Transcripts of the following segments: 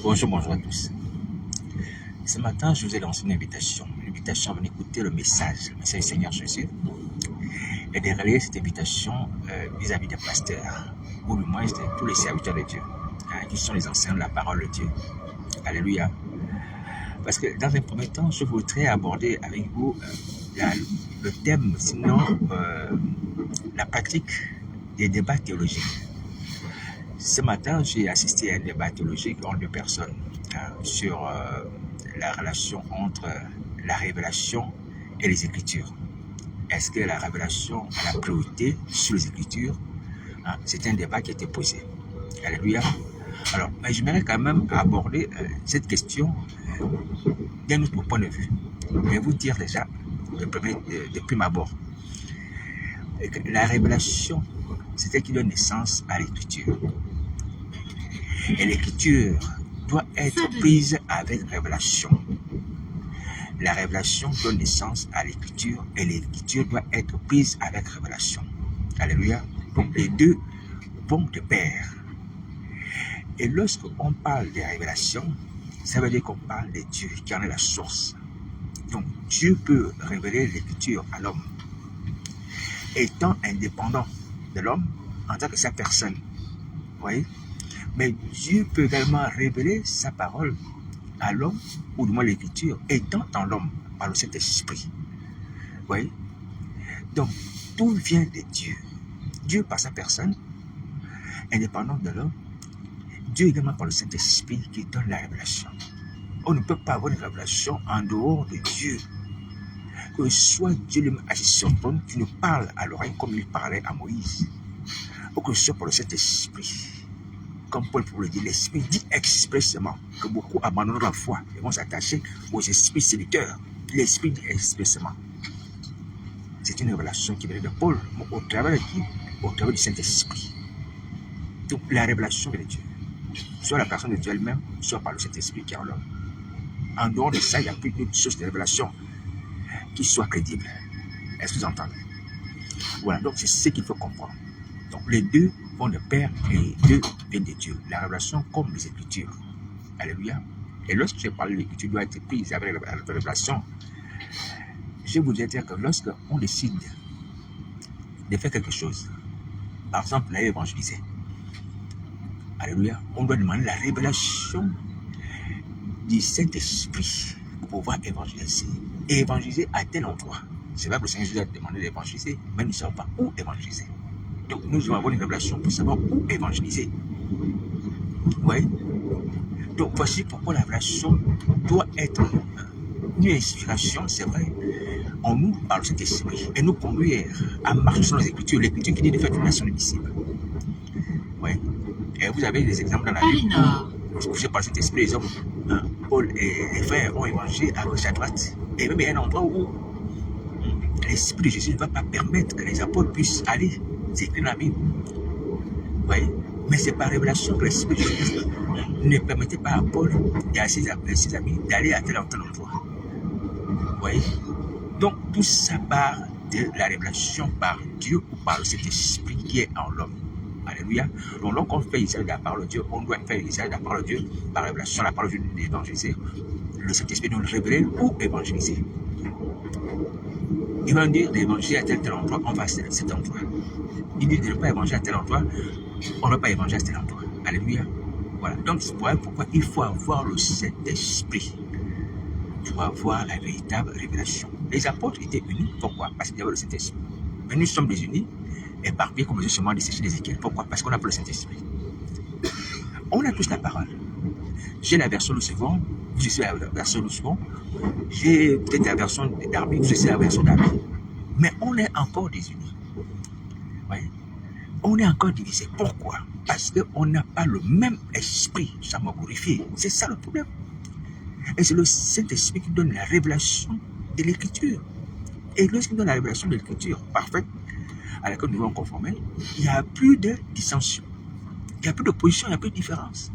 Bonjour à tous. Ce matin, je vous ai lancé une invitation à venir écouter le message du Seigneur Jésus et de relayer cette invitation vis-à-vis des pasteurs, ou du moins de tous les serviteurs de Dieu, qui sont les enseignants de la parole de Dieu. Alléluia. Parce que dans un premier temps, je voudrais aborder avec vous le thème, sinon la pratique des débats théologiques. Ce matin, j'ai assisté à un débat théologique entre deux personnes sur la relation entre la révélation et les Écritures. Est-ce que la révélation a la priorité sur les Écritures? C'est un débat qui a été posé. Alléluia. Alors, mais j'aimerais quand même aborder cette question d'un autre point de vue. Je vais vous dire déjà, de prime abord, la révélation, c'est elle qui donne naissance à l'Écriture. Et l'Écriture doit être prise avec révélation. La révélation donne naissance à l'Écriture et l'Écriture doit être prise avec révélation. Alléluia. Donc les deux vont de pair. Et lorsqu'on parle de révélation, ça veut dire qu'on parle de Dieu qui en est la source. Donc Dieu peut révéler l'Écriture à l'homme, étant indépendant de l'homme en tant que sa personne. Vous voyez? Mais Dieu peut également révéler sa parole à l'homme, ou du moins l'Écriture, étant en l'homme par le Saint-Esprit. Vous voyez? Donc, tout vient de Dieu. Dieu par sa personne, indépendant de l'homme, Dieu également par le Saint-Esprit qui donne la révélation. On ne peut pas avoir une révélation en dehors de Dieu. Que soit Dieu lui-même assis sur son trône, qui nous parle à l'oreille comme il parlait à Moïse, ou que ce soit par le Saint-Esprit. Comme Paul pouvait le dire, l'Esprit dit expressément que beaucoup abandonnent la foi et vont s'attacher aux esprits séducteurs. L'Esprit dit expressément. C'est une révélation qui vient de Paul, au travers de qui? Au travers du Saint-Esprit. Donc la révélation vient de Dieu. Soit la personne de Dieu elle-même, soit par le Saint-Esprit qui est en l'homme. En dehors de ça, il n'y a plus d'autre source de révélation qui soit crédible. Est-ce que vous entendez? Voilà, donc c'est ce qu'il faut comprendre. Donc les deux vont de pair et les deux viennent de Dieu. La révélation comme les Écritures. Alléluia. Et lorsque je parle de l'Écriture doit être prise avec la révélation, je voudrais dire que lorsqu'on décide de faire quelque chose, par exemple d'aller évangéliser, alléluia, on doit demander la révélation du Saint-Esprit pour pouvoir évangéliser. Et évangéliser à tel endroit. C'est vrai que le Seigneur Jésus a demandé d'évangéliser, mais nous ne savons pas où évangéliser. Donc nous devons avoir une révélation pour savoir où évangéliser. Oui. Donc voici pourquoi la révélation doit être une inspiration, c'est vrai, en nous par le Saint-Esprit et nous conduire à marcher sur les Écritures. L'Écriture qui dit de faire une nation de disciples. Oui. Et vous avez des exemples dans la Bible où, poussés par le Saint-Esprit, les hommes, Paul et les frères ont évangélisé à gauche à droite. Et même il y a un endroit où l'Esprit de Jésus ne va pas permettre que les apôtres puissent aller. C'est écrit dans la Bible. Vous voyez? Mais c'est par révélation que l'Esprit de Jésus ne permettait pas à Paul et à ses amis d'aller à tel endroit. Vous voyez? Donc tout ça part de la révélation par Dieu ou par le Saint-Esprit qui est en l'homme. Alléluia. Donc lorsqu'on fait l'usage de la parole de Dieu, on doit faire l'usage de la parole de Dieu par révélation, la parole de Dieu d'évangéliser. Le Saint-Esprit nous révèle où évangéliser. Il va nous dire d'évangéliser à tel endroit, on va à cet endroit. Il dit de ne pas évangéliser à tel endroit, on ne va pas évangéliser à tel endroit. Alléluia. Voilà. Donc c'est pourquoi il faut avoir le Saint-Esprit pour avoir la véritable révélation. Les apôtres étaient unis. Pourquoi? Parce qu'il y avait le Saint-Esprit. Mais nous sommes désunis, éparpillés comme les ossements desséchés d'Ézéchiel. Pourquoi? Parce qu'on n'a pas le Saint-Esprit. On a tous la parole. J'ai la version de second, je suis la version de second, j'ai peut-être la version d'Arby, je suis la version d'Arby. Mais on est encore désunis. Ouais. On est encore divisé. Pourquoi? Parce qu'on n'a pas le même esprit. Ça m'a glorifié. C'est ça le problème. Et c'est le Saint-Esprit qui donne la révélation de l'Écriture. Et lorsqu'il donne la révélation de l'Écriture parfaite, à laquelle nous devons conformer, il n'y a plus de dissension. Il n'y a plus d'opposition, il n'y a plus de différence.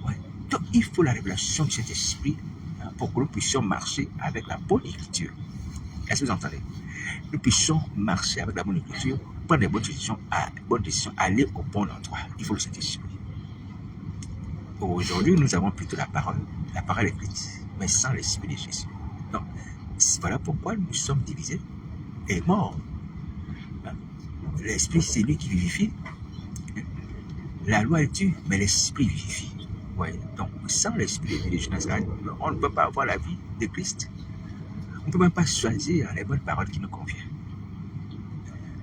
Ouais. Donc il faut la révélation de cet esprit pour que nous puissions marcher avec la bonne écriture. Est-ce que vous entendez? Nous puissions marcher avec la bonne écriture, prendre les bonnes décisions, aller au bon endroit. Il faut le Saint-Esprit. Aujourd'hui, nous avons plutôt la parole écrite, mais sans l'Esprit de Jésus. Donc, voilà pourquoi nous sommes divisés et morts. L'Esprit, c'est lui qui vivifie. La loi elle tue, mais l'Esprit vivifie. Ouais. Donc, sans l'Esprit de Jésus, on ne peut pas avoir la vie de Christ. On ne peut même pas choisir les bonnes paroles qui nous conviennent.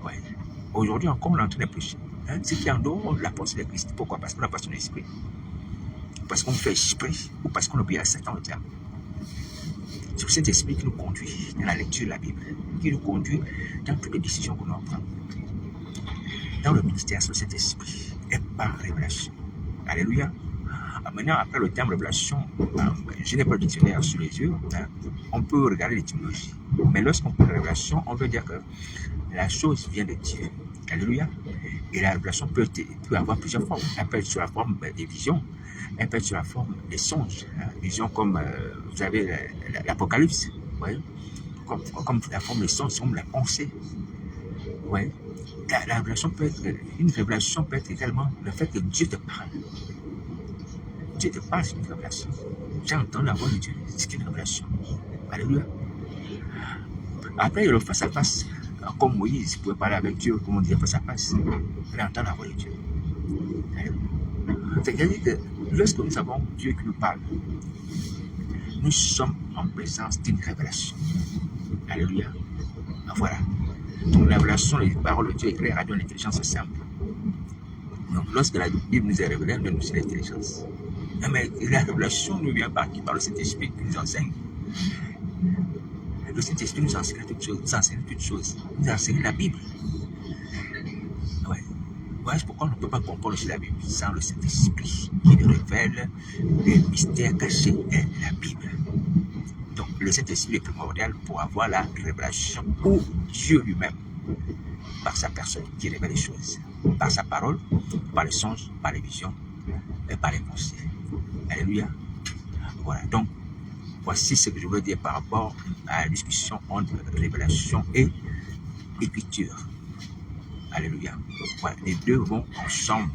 Ouais. Aujourd'hui encore, on est en train de prêcher. Ce qui est en dehors de la pensée de Christ. Pourquoi? Parce qu'on n'a pas son esprit. Parce qu'on fait esprit ou parce qu'on obéit à Satan, le diable. C'est le Saint-Esprit qui nous conduit dans la lecture de la Bible, qui nous conduit dans toutes les décisions qu'on doit prendre. Dans le ministère, c'est le Saint-Esprit et par révélation. Alléluia. Maintenant, après le terme révélation, je n'ai pas le dictionnaire sous les yeux, on peut regarder l'étymologie. Mais lorsqu'on parle de révélation, on veut dire que la chose vient de Dieu. Alléluia. Et la révélation peut avoir plusieurs formes. Elle peut être sous la forme des visions, elle peut être sous la forme des songes. Visions comme, vous avez l'Apocalypse, comme la forme des songes, comme la pensée. Ouais. La révélation peut être, une révélation peut être également le fait que Dieu te parle. Dieu te parle, c'est une révélation. J'entends la voix de Dieu, c'est une révélation. Alléluia. Après, il y a le face-à-face. Comme Moïse pouvait parler avec Dieu, comme on dit face-à-face. Il entend la voix de Dieu. C'est-à-dire que lorsque nous avons Dieu qui nous parle, nous sommes en présence d'une révélation. Alléluia. Voilà. Donc la révélation, les paroles de Dieu éclairent à Dieu l'intelligence simple. Donc lorsque la Bible nous est révélée, elle donne aussi l'intelligence. Mais la révélation nous vient par le Saint-Esprit qui nous enseigne. Le Saint-Esprit nous enseigne toutes choses, nous enseigne la Bible. Ouais. Voilà pourquoi on ne peut pas comprendre aussi la Bible sans le Saint-Esprit qui nous révèle les mystères cachés de la Bible. Donc le Saint-Esprit est primordial pour avoir la révélation ou Dieu lui-même, par sa personne qui révèle les choses, par sa parole, par les songes, par les visions et par les pensées. Alléluia. Voilà, donc voici ce que je veux dire par rapport à la discussion entre révélation et écriture. Alléluia. Voilà, les deux vont ensemble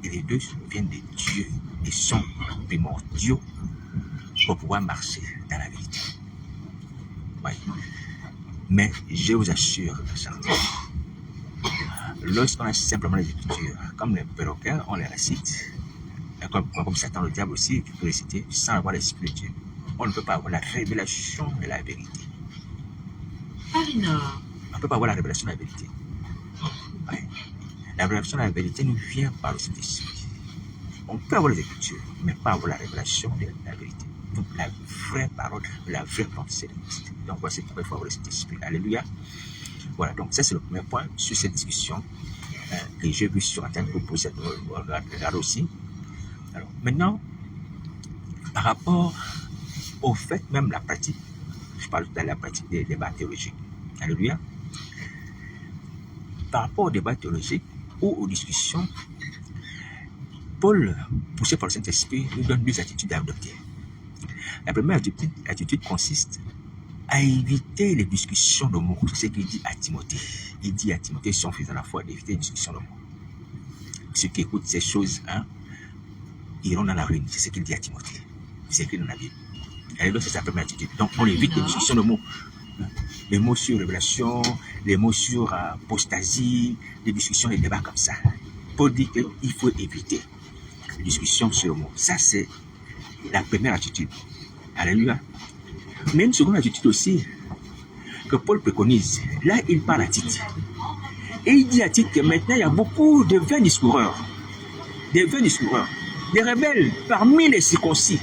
et les deux viennent de Dieu et sont primordiaux pour pouvoir marcher dans la vérité. Ouais. Mais je vous assure, lorsqu'on a simplement les écritures, comme les perroquets, on les récite. Comme Satan, le diable aussi, qui peut réciter sans avoir l'Esprit de Dieu. On ne peut pas avoir la révélation de la vérité. Arina. On ne peut pas avoir la révélation de la vérité. Ouais. La révélation de la vérité nous vient par le Saint-Esprit. On peut avoir les Écritures, mais pas avoir la révélation de la vérité. Donc la vraie parole, la vraie pensée de Christ. Donc voici pourquoi il faut avoir le Saint-Esprit. Alléluia. Voilà, donc ça c'est le premier point sur cette discussion que j'ai vu sur Internet pour poser regarder aussi. Alors maintenant, par rapport au fait même la pratique, je parle de la pratique des débats théologiques. Alléluia. Par rapport aux débats théologiques ou aux discussions, Paul, poussé par le Saint-Esprit, nous donne deux attitudes à adopter. La première attitude consiste à éviter les discussions de mots. C'est ce qu'il dit à Timothée. Il dit à Timothée, son fils dans la foi, d'éviter les discussions de mots. Ceux qui écoutent ces choses, iront dans la ruine. C'est ce qu'il dit à Timothée. C'est écrit dans la Bible. Et donc, c'est sa première attitude. Donc, on évite les discussions de mots. Les mots sur révélation, les mots sur apostasie, les discussions, les débats comme ça. Paul dit qu'il faut éviter les discussions sur le mot. Ça, c'est la première attitude. Alléluia. Mais une seconde attitude aussi que Paul préconise. Là, il parle à Tite. Et il dit à Tite que maintenant, il y a beaucoup de vains discoureurs. Des rebelles parmi les circoncis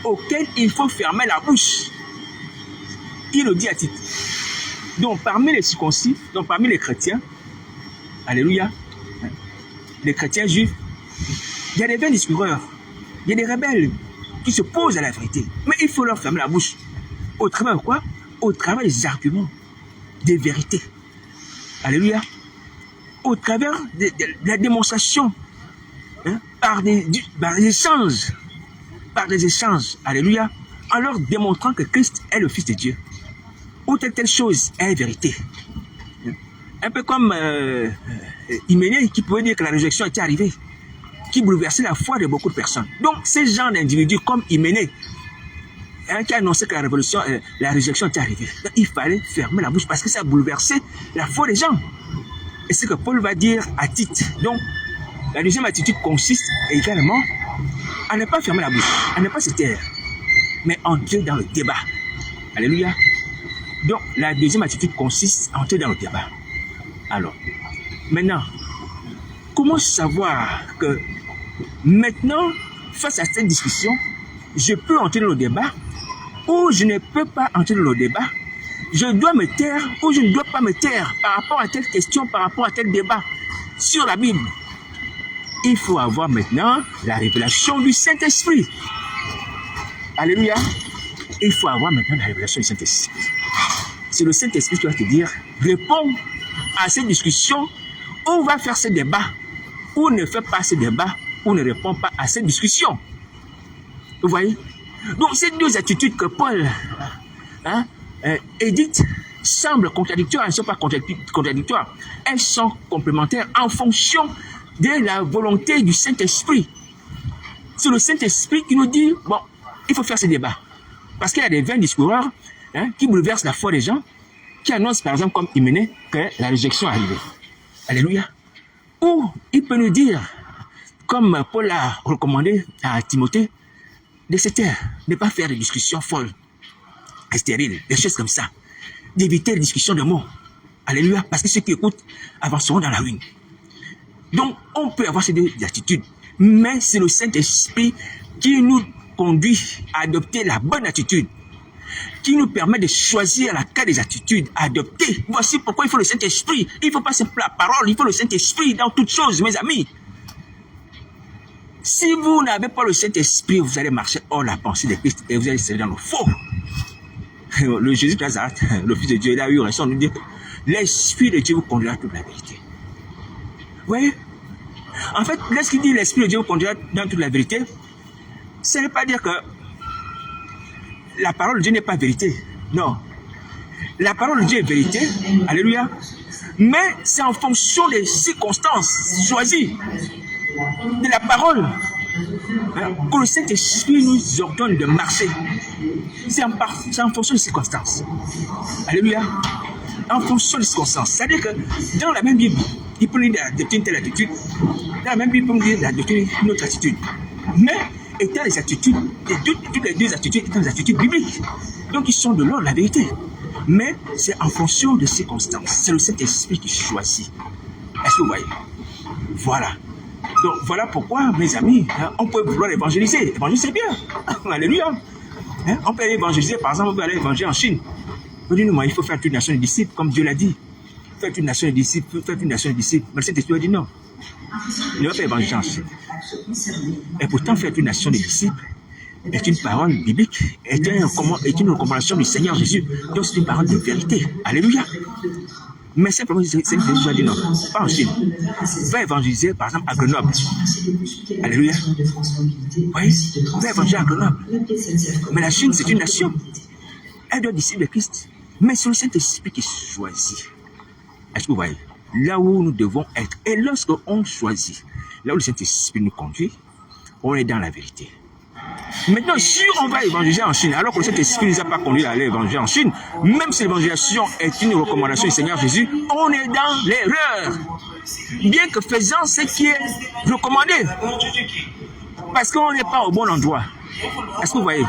auxquels il faut fermer la bouche. Il le dit à Tite. Donc, parmi les circoncis, donc parmi les chrétiens, alléluia, les chrétiens juifs, il y a des vains discoureurs, il y a des rebelles qui se posent à la vérité. Mais il faut leur fermer la bouche. Au travers de quoi? Au travers des arguments, des vérités. Alléluia. Au travers de la démonstration, par des échanges. Par des échanges. Alléluia. En leur démontrant que Christ est le Fils de Dieu. Ou telle chose est vérité. Un peu comme Hyménée qui pouvait dire que la résurrection était arrivée. qui bouleversait la foi de beaucoup de personnes. Donc, ces gens d'individus comme Hyménée, qui a annoncé que la révolution, la résurrection était arrivée. Donc, il fallait fermer la bouche parce que ça a bouleversé la foi des gens. Et c'est ce que Paul va dire à Tite. Donc, la deuxième attitude consiste également à ne pas fermer la bouche, à ne pas se taire, mais entrer dans le débat. Alléluia. Donc, la deuxième attitude consiste à entrer dans le débat. Alors, maintenant, comment savoir que maintenant, face à cette discussion, je peux entrer dans le débat ou je ne peux pas entrer dans le débat? Je dois me taire ou je ne dois pas me taire par rapport à telle question, par rapport à tel débat sur la Bible? Il faut avoir maintenant la révélation du Saint-Esprit. Alléluia. Il faut avoir maintenant la révélation du Saint-Esprit. C'est le Saint-Esprit qui va te dire, réponds à cette discussion, ou va faire ce débat, ou ne fais pas ce débat, ou ne réponds pas à cette discussion. Vous voyez? Donc ces deux attitudes que Paul édite semblent contradictoires, elles ne sont pas contradictoires, elles sont complémentaires en fonction de la volonté du Saint-Esprit. C'est le Saint-Esprit qui nous dit, bon, il faut faire ce débat. Parce qu'il y a des vains discoureurs qui bouleversent la foi des gens, qui annoncent par exemple comme Hyménée que la réjection est arrivée. Alléluia. Ou il peut nous dire, comme Paul a recommandé à Timothée, de se taire, de ne pas faire des discussions folles et stériles, des choses comme ça, d'éviter les discussions de mots. Alléluia. Parce que ceux qui écoutent avanceront dans la ruine. Donc, on peut avoir ces deux attitudes, mais c'est le Saint-Esprit qui nous conduit à adopter la bonne attitude, qui nous permet de choisir la carte des attitudes à adopter. Voici pourquoi il faut le Saint-Esprit. Il ne faut pas simplement la parole, il faut le Saint-Esprit dans toutes choses, mes amis. Si vous n'avez pas le Saint-Esprit, vous allez marcher hors la pensée de Christ et vous allez servir dans le faux. Le Jésus de Nazareth, le Fils de Dieu, il a eu raison de nous dire que l'Esprit de Dieu vous conduira toute la vérité. Vous voyez? En fait, lorsqu'il dit l'Esprit de Dieu vous conduira dans toute la vérité, ce n'est pas dire que la parole de Dieu n'est pas vérité. Non. La parole de Dieu est vérité. Alléluia. Mais c'est en fonction des circonstances choisies de la parole que le Saint-Esprit nous ordonne de marcher. C'est en fonction des circonstances. Alléluia. En fonction des circonstances. C'est-à-dire que dans la même Bible, il peut nous dire d'adopter une telle attitude. Dans la même Bible, il peut nous dire d'adopter une autre attitude. Mais étant les attitudes, toutes les deux attitudes étant des attitudes bibliques. Donc ils sont de l'ordre de la vérité. Mais c'est en fonction des circonstances. C'est le Saint-Esprit qui choisit. Est-ce que vous voyez? Voilà. Donc voilà pourquoi, mes amis, on peut vouloir évangéliser. Évangéliser, c'est bien. Alléluia. On peut aller évangéliser, par exemple, on peut aller évangéliser en Chine. On dit, non, il faut faire une nation de disciples, comme Dieu l'a dit. Faites une nation de disciples, faites une nation de disciples. Mais le Saint-Esprit a dit non. Il ne va pas évangéliser en Chine. Et pourtant, faire une nation de disciples est une parole biblique, est une recommandation du Seigneur Jésus. Donc c'est une parole de vérité. Alléluia. Mais simplement, le Seigneur Jésus a dit non, pas en Chine. Va évangéliser, par exemple, à Grenoble. Alléluia. Oui, va évangéliser à Grenoble. Mais la Chine, c'est une nation. Elle doit être disciple de Christ. Mais c'est le Saint-Esprit qui choisit. Est-ce que vous voyez? Là où nous devons être. Et lorsque on choisit, là où le Saint-Esprit nous conduit, on est dans la vérité. Maintenant, si on va évangéliser en Chine, alors que le Saint-Esprit ne nous a pas conduit à aller évangéliser en Chine, même si l'évangélisation est une recommandation du Seigneur Jésus, on est dans l'erreur. Bien que faisant ce qui est recommandé. Parce qu'on n'est pas au bon endroit. Est-ce que vous voyez?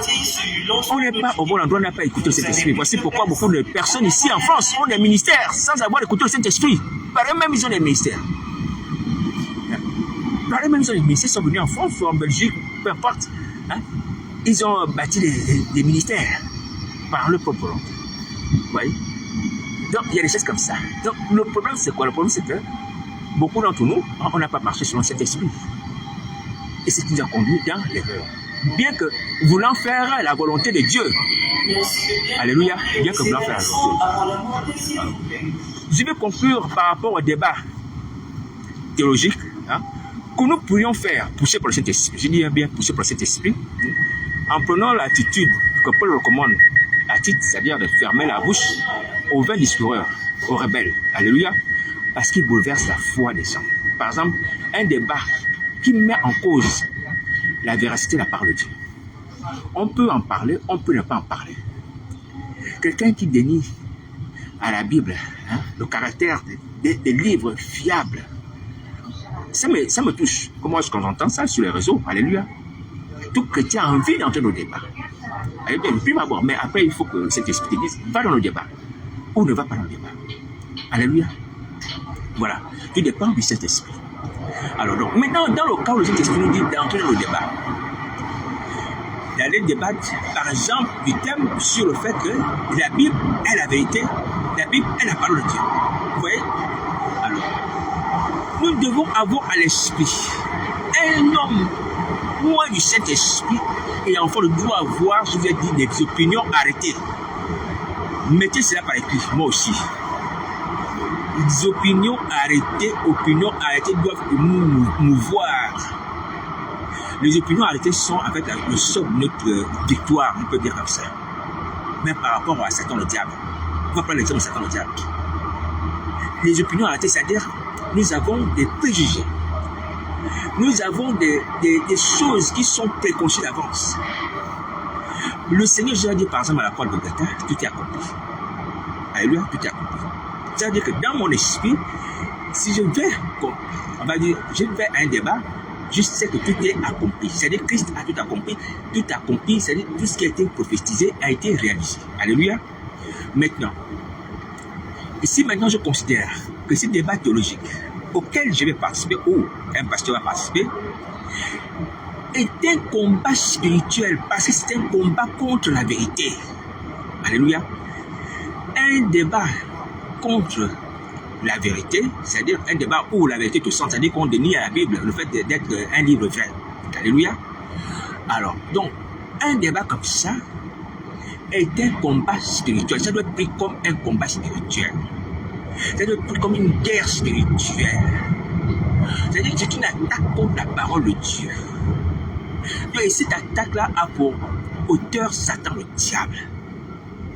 On n'est pas au bon endroit, on n'a pas écouté le Saint-Esprit. Voici pourquoi beaucoup de personnes ici en France ont des ministères sans avoir écouté le Saint-Esprit. Par eux-mêmes, ils ont des ministères. Par eux-mêmes, ils ont des ministères, ils sont venus en France ou en Belgique, peu importe. Ils ont bâti des ministères par le propre volonté. Vous voyez? Donc, il y a des choses comme ça. Donc, le problème, c'est quoi? Le problème, c'est que beaucoup d'entre nous, on n'a pas marché selon cet esprit. Et c'est ce qui nous a conduit dans l'erreur. Bien que voulant faire la volonté de Dieu. Alléluia. Bien que voulant faire la volonté de Dieu. Je vais conclure par rapport au débat théologique que nous pourrions faire, pousser pour le Saint-Esprit. Je dis bien pousser pour le Saint-Esprit, en prenant l'attitude que Paul recommande à Tite, c'est-à-dire de fermer la bouche aux vains discoureurs, aux rebelles. Alléluia. Parce qu'ils bouleversent la foi des gens. Par exemple, un débat qui met en cause la véracité de la parole de Dieu. On peut en parler, on peut ne pas en parler. Quelqu'un qui dénie à la Bible le caractère des livres fiables, ça me touche. Comment est-ce qu'on entend ça sur les réseaux? Alléluia. Tout chrétien a envie d'entrer dans le débat. Il peut m'avoir, mais après il faut que cet esprit te dise, va dans le débat. Ou ne va pas dans le débat. Alléluia. Voilà. Tout dépend du Saint-Esprit. Alors donc, maintenant, dans le cas où le Saint-Esprit nous dit d'entrer dans le débat, d'aller débattre, par exemple, du thème sur le fait que la Bible est la vérité, la Bible est la parole de Dieu. Vous voyez? Alors, nous devons avoir à l'esprit un homme loin du Saint-Esprit et enfin le doit avoir, je vous ai dit, des opinions arrêtées. Mettez cela par écrit, moi aussi. Les opinions arrêtées doivent nous mouvoir. Les opinions arrêtées sont en fait le sol de notre victoire, on peut dire comme ça. Même par rapport à Satan le diable. On va prendre l'exemple de Satan le diable. Les opinions arrêtées, c'est-à-dire nous avons des préjugés. Nous avons des choses qui sont préconçues d'avance. Le Seigneur Jésus a dit par exemple à la croix de Golgotha, tout est accompli. Alléluia, tout est accompli. C'est-à-dire que dans mon esprit, si je vais, on va dire, je vais à un débat, je sais que tout est accompli. C'est-à-dire que Christ a tout accompli, c'est-à-dire tout ce qui a été prophétisé a été réalisé. Alléluia. Maintenant, et si maintenant je considère que ce débat théologique auquel je vais participer, ou un pasteur va participer, est un combat spirituel, parce que c'est un combat contre la vérité. Alléluia. Un débat contre la vérité, c'est-à-dire un débat où la vérité te sent, c'est-à-dire qu'on dénie à la Bible le fait d'être un livre vrai. Alléluia. Alors, donc, un débat comme ça est un combat spirituel. Ça doit être pris comme un combat spirituel. Ça doit être pris comme une guerre spirituelle. C'est-à-dire que c'est une attaque contre la parole de Dieu. Et cette attaque-là a pour auteur Satan le diable.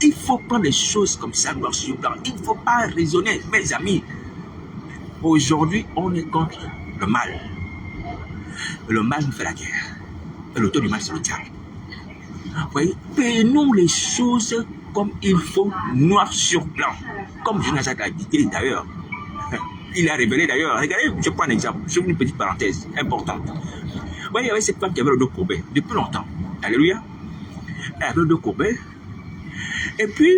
Il faut prendre les choses comme ça, noir sur blanc. Il ne faut pas raisonner, mes amis. Aujourd'hui, on est contre le mal. Le mal nous fait la guerre. Et l'auteur du mal, c'est le diable. Vous voyez, prenons les choses comme il faut, noir sur blanc. Comme Jonathan l'a dit d'ailleurs. Il a révélé d'ailleurs. Regardez, je prends un exemple. Je fais une petite parenthèse importante. Vous voyez, il y avait cette femme qui avait le dos courbé depuis longtemps. Alléluia. Elle avait le dos courbé. Et puis,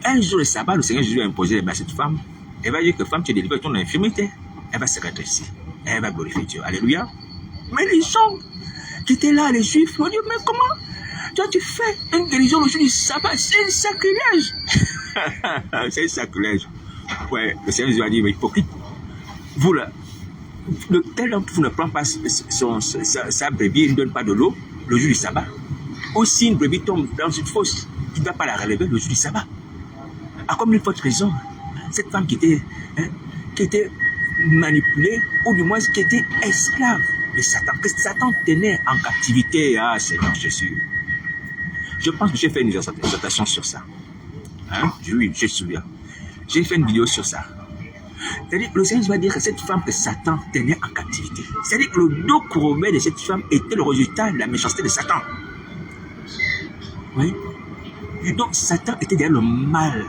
un jour le sabbat, le Seigneur Jésus a imposé les mains à cette femme. Elle va dire que femme, tu es délivrée de ton infirmité. Elle va se redresser. Elle va glorifier Dieu. Alléluia. Mais les gens qui étaient là, les Juifs, vont dire, mais comment toi tu fais une guérison le jour du sabbat? C'est un sacrilège. C'est un sacrilège. Ouais, le Seigneur Jésus a dit, mais hypocrite, vous là, tel d'entre vous ne prend pas sa brebis, il ne donne pas de l'eau le jour du sabbat. Aussi une brebis tombe dans une fosse, tu ne dois pas la relever le jour du sabbat. À comme une forte raison, cette femme qui était manipulée, ou du moins qui était esclave de Satan, que Satan tenait en captivité. Ah, Seigneur Jésus. Je pense que j'ai fait une exhortation sur ça. Oui, je me souviens. J'ai fait une vidéo sur ça. C'est-à-dire que le Seigneur va dire que cette femme que Satan tenait en captivité. C'est-à-dire que le dos courbé de cette femme était le résultat de la méchanceté de Satan. Oui. Et donc Satan était derrière le mal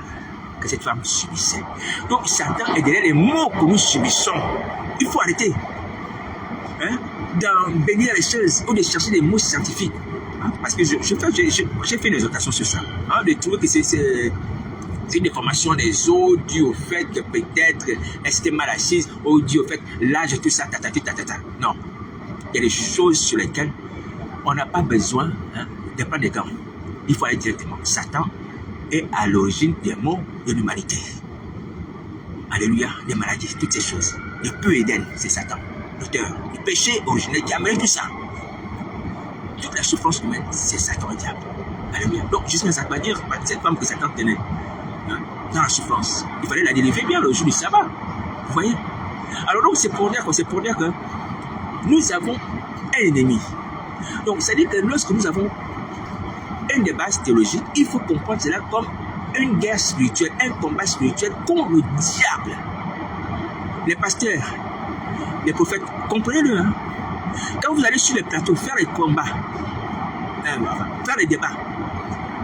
que cette femme subissait. Donc Satan est derrière les maux que nous subissons. Il faut arrêter d'en bénir les choses ou de chercher des mots scientifiques. Parce que j'ai fait une exhortation sur ça. De trouver que c'est une déformation des os due au fait que peut-être elle s'était mal assise, ou due au fait l'âge, tout ça, Non. Il y a des choses sur lesquelles on n'a pas besoin de prendre des gants. Il faut aller directement. Satan est à l'origine des maux de l'humanité. Alléluia, les maladies, toutes ces choses. Le peu Éden, c'est Satan, l'auteur du péché originel qui a amené tout ça. Toute la souffrance humaine, c'est Satan le diable. Alléluia. Donc, jusqu'à ça va dire, cette femme que Satan tenait dans la souffrance, il fallait la délivrer bien le jour du sabbat. Vous voyez? Alors donc, c'est pour dire que nous avons un ennemi. Donc, ça dit que lorsque nous avons un débat théologique, il faut comprendre cela comme une guerre spirituelle, un combat spirituel contre le diable. Les pasteurs, les prophètes, comprenez-le. Quand vous allez sur les plateaux faire les combats, faire les débats,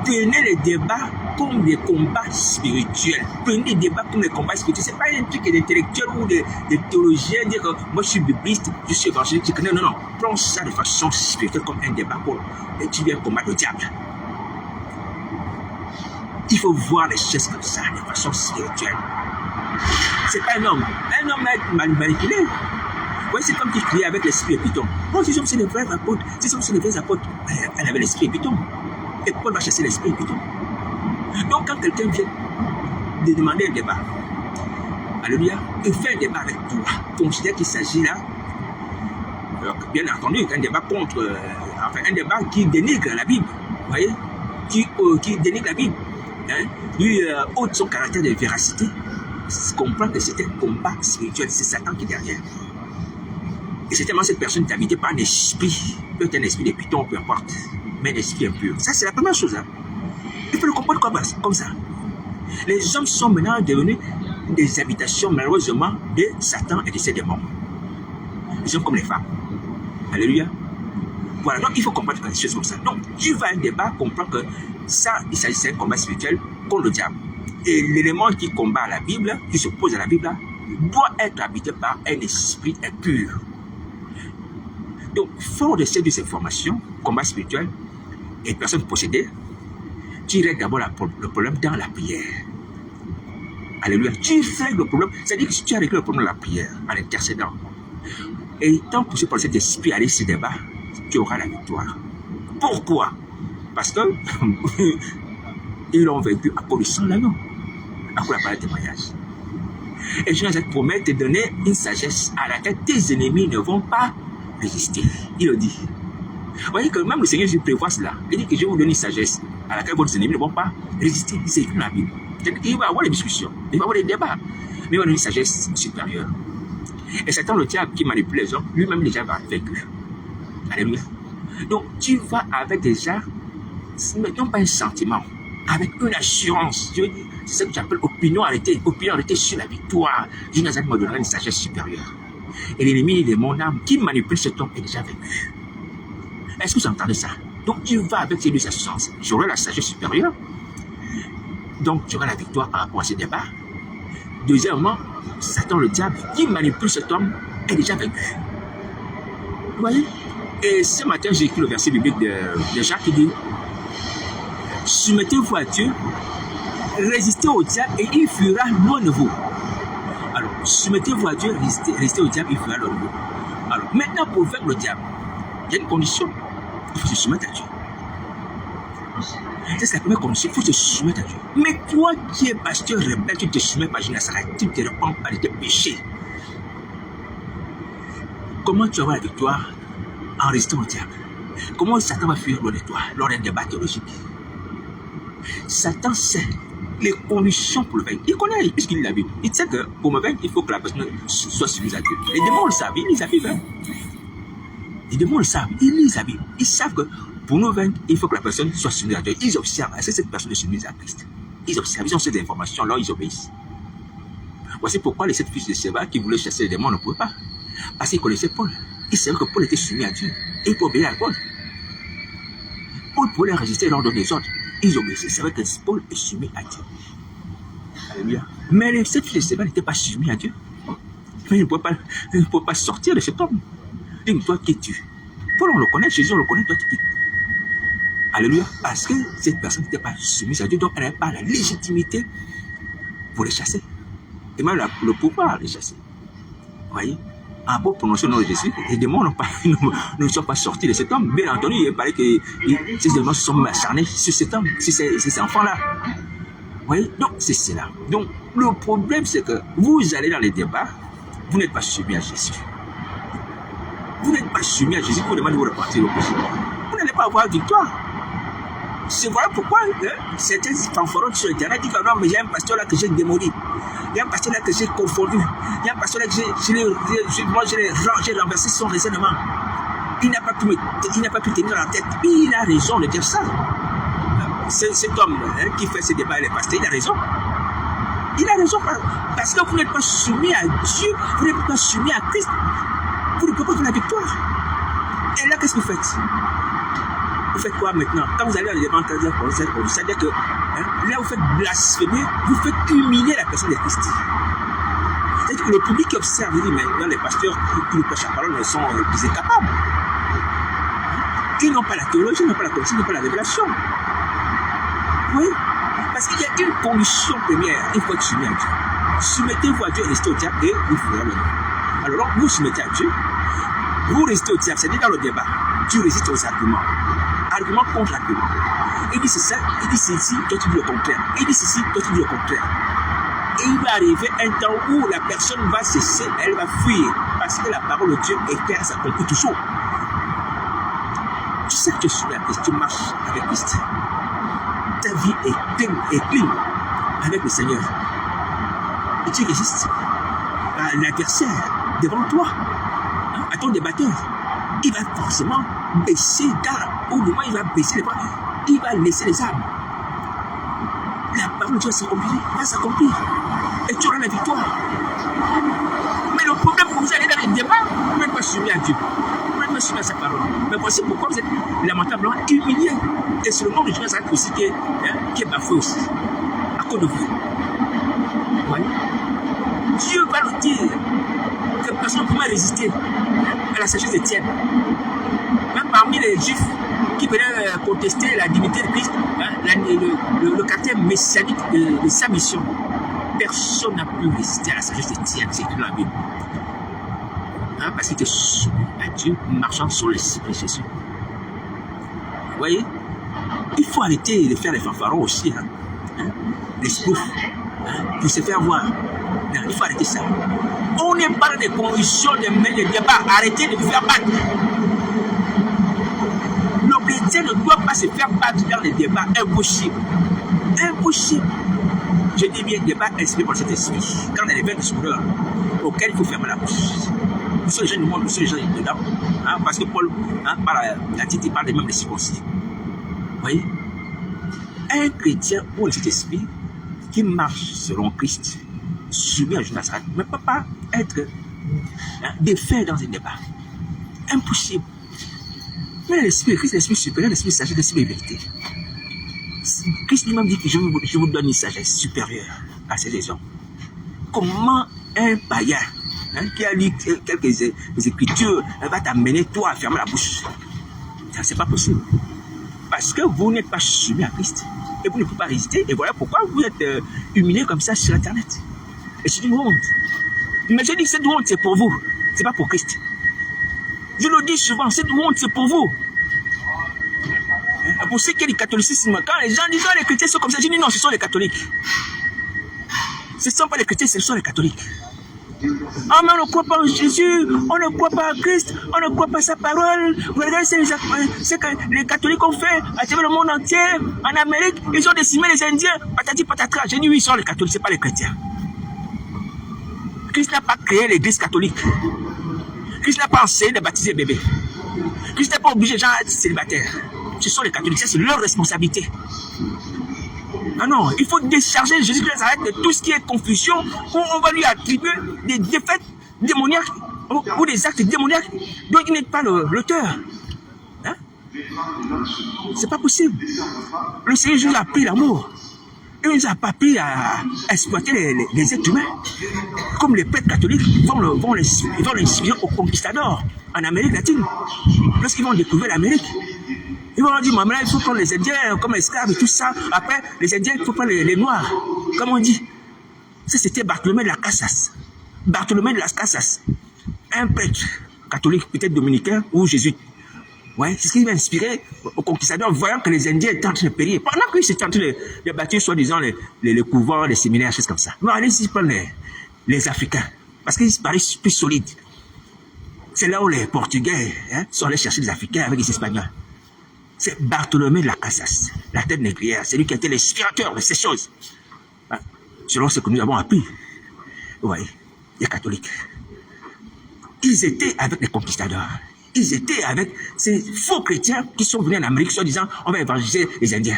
prenez les débats comme des combats spirituels. Prenez les débats comme des combats spirituels. Ce n'est pas un truc d'intellectuel ou de théologien, dire que moi je suis bibliste, je suis évangélique. Non, non, non. Prends ça de façon spirituelle comme un débat. Et tu viens combattre le diable. Il faut voir les choses comme ça, de façon spirituelle. C'est pas un homme. Un homme est manipulé. Oui, c'est comme qui criait avec l'esprit Python. Oh, ces hommes, c'est les vrais apôtres. Ces hommes, c'est les vrais apôtres. Elle avait l'esprit Python. Et Paul va chasser l'esprit Python. Donc, quand quelqu'un vient de demander un débat, alléluia, il fait un débat avec toi. Considère qu'il s'agit là, bien entendu, un débat contre, un débat qui dénigre la Bible. Vous voyez, qui dénigre la Bible. Hein? Lui ôte son caractère de véracité. Comprend que c'est un combat spirituel, c'est Satan qui est derrière. Et c'est tellement cette personne est habitée par un esprit, peut-être un esprit de Python, peu importe, mais un esprit impur. Ça, c'est la première chose. Hein. Il faut le comprendre comme ça. Les hommes sont maintenant devenus des habitations, malheureusement, de Satan et de ses démons. Ils sont comme les femmes. Alléluia. Voilà, donc il faut comprendre des choses comme ça. Donc, tu vas à un débat, comprends que ça, il s'agit d'un combat spirituel contre le diable. Et l'élément qui combat la Bible, qui s'oppose à la Bible, doit être habité par un esprit impur. Donc, fort de ces informations, combat spirituel et personne possédée, tu règles d'abord le problème dans la prière. Alléluia. Tu règles le problème. C'est-à-dire que si tu as réglé le problème de la prière en intercédant, et étant poussé par cet esprit à aller ce débat, tu auras la victoire. Pourquoi? Parce que ils l'ont vécu à cause du sang de l'agneau, à cause de la parole de témoignage. Et Jésus promet de te donner une sagesse à laquelle tes ennemis ne vont pas résister. Il le dit. Vous voyez que même le Seigneur Jésus prévoit cela. Il dit que je vais vous donner une sagesse à laquelle vos ennemis ne vont pas résister. C'est écrit dans la Bible. Il va y avoir des discussions, il va y avoir des débats, mais il va donner une sagesse supérieure. Et Satan, le diable qui manipule les hommes, lui-même déjà va vaincu. Alléluia. Donc tu vas avec déjà, non pas un sentiment, avec une assurance. C'est ce que tu appelles opinion arrêtée sur la victoire. Jésus me donnera une sagesse supérieure. Et l'ennemi de mon âme qui manipule cet homme est déjà vaincu. Est-ce que vous entendez ça? Donc tu vas avec ces deux assurances. J'aurai la sagesse supérieure. Donc tu auras la victoire par rapport à ce débat. Deuxièmement, Satan, le diable, qui manipule cet homme, est déjà vaincu. Vous voyez? Et ce matin, j'ai écrit le verset biblique de Jacques qui dit: soumettez-vous à Dieu, résistez au diable et il fuira loin de vous. Alors, soumettez-vous à Dieu, résistez au diable, il fuira loin de vous. Alors, maintenant, pour vaincre le diable, il y a une condition: il faut se soumettre à Dieu. C'est la première condition, il faut se soumettre à Dieu. Mais toi qui es pasteur rebelle, tu ne te soumets pas à Nazareth, tu ne te répands pas de tes péchés. Comment tu vas avoir la victoire en résistant au diable? Comment Satan va fuir loin de toi lors d'un débat théologique? Satan sait les conditions pour le vaincre. Il connaît, puisqu'il lit la Bible. Il sait que pour me vaincre, il faut que la personne soit soumise à Dieu. Les démons le savent, ils lisent la Bible. Hein? Les démons le savent, ils lisent la Bible. Ils savent que pour nous vaincre, il faut que la personne soit soumise à Dieu. Ils observent, est-ce que cette personne est soumise à Christ? Ils observent, ils ont ces informations, alors ils obéissent. Voici pourquoi les 7 fils de Séba qui voulaient chasser les démons ne pouvaient pas. Parce qu'ils connaissaient Paul. Ils savaient que Paul était soumis à Dieu. Et ils pouvaient obéir à Paul. Paul pouvait leur résister lors des ordres. Ils obéissaient. Ils savaient que Paul est soumis à Dieu. Alléluia. Mais les 7 fils de Séba n'étaient pas soumis à Dieu. Mais ils ne pouvaient pas sortir de cet homme. Dis-moi, toi qui es-tu? Paul, on le connaît, Jésus, on le connaît, toi qui es. Alléluia. Parce que cette personne n'était pas soumise à Dieu, donc elle n'avait pas la légitimité pour les chasser. Et même le pouvoir de les chasser. Vous voyez? En beau prononcer le nom de Jésus, les démons ne sont pas sortis de cet homme. Bien entendu, il paraît que ces démons se sont acharnés sur cet homme, sur ces enfants-là. Vous voyez? Donc, c'est cela. Donc, le problème, c'est que vous allez dans les débats, vous n'êtes pas soumis à Jésus. Vous n'êtes pas soumis à Jésus pour demander de vous repartir au péché. Vous n'allez pas avoir victoire. C'est voilà pourquoi certains fanfarons sur le terrain disent que non, mais il y a un pasteur là que j'ai démoli. Il y a un pasteur là que j'ai confondu. Il y a un pasteur là que j'ai renversé son raisonnement. Il n'a pas pu tenir la tête. Il a raison de dire ça. Cet homme qui fait ce débat, les pasteurs, il a raison. Il a raison parce que vous n'êtes pas soumis à Dieu, vous n'êtes pas soumis à Christ. Vous ne pouvez pas faire la victoire. Et là, qu'est-ce que vous faites? Vous faites quoi maintenant? Quand vous allez dans les débats, c'est-à-dire que là, vous faites blasphémer, vous faites humilier la personne de Christ. C'est-à-dire que le public qui observe, il dit, mais dans les pasteurs qui nous prêchent la parole, ils sont des incapables. Ils n'ont pas la théologie, ils n'ont pas la connaissance, ils n'ont pas la révélation. Oui, parce qu'il y a une condition première, il faut être soumis à Dieu. Soumettez-vous à Dieu, restez au diable et il fera le nom. Alors, vous soumettez à Dieu, vous restez au diable, c'est-à-dire dans le débat, tu résistes aux arguments. Argument contre argument. Il dit c'est ça, il dit c'est ici, toi tu dis le contraire. Il dit c'est ici, toi tu dis le contraire. Et il va arriver un temps où la personne va cesser, elle va fuir, parce que la parole de Dieu est claire, ça conclut toujours. Tu sais que tu suis à Christ, tu marches avec Christ. Ta vie est clean avec le Seigneur. Et tu résistes à l'adversaire devant toi, à ton débatteur. Il va forcément baisser au moment où il va baisser les bras, il va laisser les armes. La parole de Dieu va s'accomplir. Et tu auras la victoire. Mais le problème, vous allez dans les débats, vous n'êtes pas soumis à Dieu. Vous n'êtes pas soumis à sa parole. Mais voici pourquoi vous êtes lamentablement humilié. Et c'est le nom de Dieu aussi qui est bafoué aussi. À cause de vous. Voyez? Dieu va le dire. Que personne ne pourra résister à la sagesse d'Étienne. Même parmi les Juifs qui venaient contester la divinité de Christ, le caractère messianique de sa mission, personne n'a pu résister à la sagesse d'Étienne, c'est écrit dans la Bible. Parce qu'il était soumis à Dieu, marchant sur l'esprit de Jésus. Vous voyez? Il faut arrêter de faire les fanfarons aussi, les spoufs, pour se faire voir. Non, il faut arrêter ça. On n'est pas dans des conditions de mener des débats. Arrêtez de vous faire battre. Le chrétien ne doit pas se faire battre dans les débats. Impossible. Impossible. Je dis bien débat inspiré par cet esprit. Quand il y a des vains discoureurs auxquels il faut fermer la bouche. Nous sommes les gens du monde, nous sommes les gens dedans. Parce que Paul, par la titre, il parle des mêmes des circoncis. Vous voyez? Un chrétien ou cet esprit qui marche selon Christ, soumis à Jésus Nazareth, ne peut pas être défait dans un débat. Impossible. Mais l'esprit, Christ, l'esprit supérieur, l'esprit sagesse, l'esprit de vérité. Christ lui-même dit que je vous donne une sagesse supérieure à ces hommes. Comment un païen qui a lu quelques écritures va t'amener toi à fermer la bouche? Ça, c'est pas possible. Parce que vous n'êtes pas soumis à Christ. Et vous ne pouvez pas résister. Et voilà pourquoi vous êtes humilié comme ça sur Internet. Et c'est une honte. Mais je dis que cette honte, c'est pour vous. C'est pas pour Christ. Je le dis souvent, cette honte, c'est pour vous. Pour ceux qui ont le catholicisme, quand les gens disent que les chrétiens sont comme ça, je dis non, ce sont les catholiques. Ce ne sont pas les chrétiens, ce sont les catholiques. Ah, mais on ne croit pas en Jésus, on ne croit pas en Christ, on ne croit pas à sa parole. Regardez ce que les catholiques ont fait à travers le monde entier, en Amérique, ils ont décimé les Indiens, patati patatra. J'ai dit oui, ils sont les catholiques, ce n'est pas les chrétiens. Christ n'a pas créé l'église catholique. Christ n'a pas enseigné de baptiser bébé. Christ n'a pas obligé les gens à être célibataires. Ce sont les catholiques, c'est leur responsabilité. Ah non, il faut décharger Jésus de Nazareth de tout ce qui est confusion, où on va lui attribuer des défaites démoniaques ou des actes démoniaques dont il n'est pas l'auteur. Hein? C'est pas possible. Le Seigneur Jésus a pris l'amour. Il ne nous a pas pris à exploiter les êtres humains. Comme les prêtres catholiques vont l'inspirer aux conquistadors en Amérique latine. Lorsqu'ils vont découvrir l'Amérique, ils vont leur dire, maintenant il faut prendre les Indiens comme esclaves et tout ça. Après, les Indiens, il faut prendre les Noirs. Comme on dit. Ça, c'était Bartholomé de las Casas. Bartholomé de las Casas. Un prêtre catholique, peut-être dominicain ou jésuite. Ouais, c'est ce qui va inspirer aux conquistadors, voyant que les Indiens étaient en train de périr. Pendant qu'ils étaient en train de bâtir, soi-disant, les couvents, les séminaires, choses comme ça. Non, allez-y prendre les Africains. Parce qu'ils paraissent plus solides. C'est là où les Portugais sont allés chercher les Africains avec les Espagnols. C'est Bartholomé de las Casas, la tête négrière. C'est lui qui était l'inspirateur de ces choses. Hein? Selon ce que nous avons appris. Vous voyez, les catholiques. Ils étaient avec les conquistadors. Ils étaient avec ces faux chrétiens qui sont venus en Amérique, soi-disant, on va évangéliser les Indiens.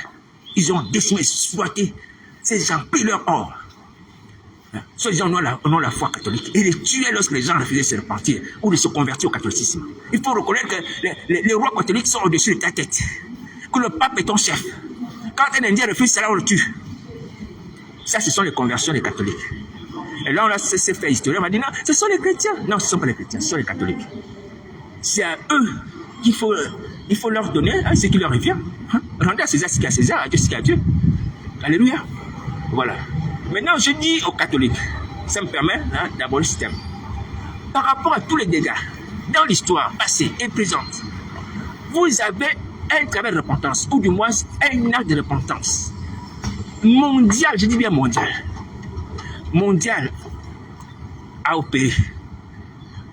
Ils ont décimé, exploité. Ces gens pris leur or. Soit les gens ont la foi catholique et les tuaient lorsque les gens refusaient de se repentir ou de se convertir au catholicisme. Il faut reconnaître que les rois catholiques sont au-dessus de ta tête. Que le pape est ton chef. Quand un Indien refuse cela, on le tue. Ça, ce sont les conversions des catholiques. Et là, on a s'est fait historien, on m'a dit non, ce sont les chrétiens. Non, ce ne sont pas les chrétiens, ce sont les catholiques. C'est à eux qu'il faut leur donner ce qui leur revient. Rendez à César ce qui est à César, à Dieu ce qui est à Dieu. Alléluia. Voilà. Maintenant, je dis aux catholiques, ça me permet d'aborder le système. Par rapport à tous les dégâts dans l'histoire passée et présente, vous avez un travail de repentance, ou du moins un acte de repentance mondial, je dis bien mondial, à opérer.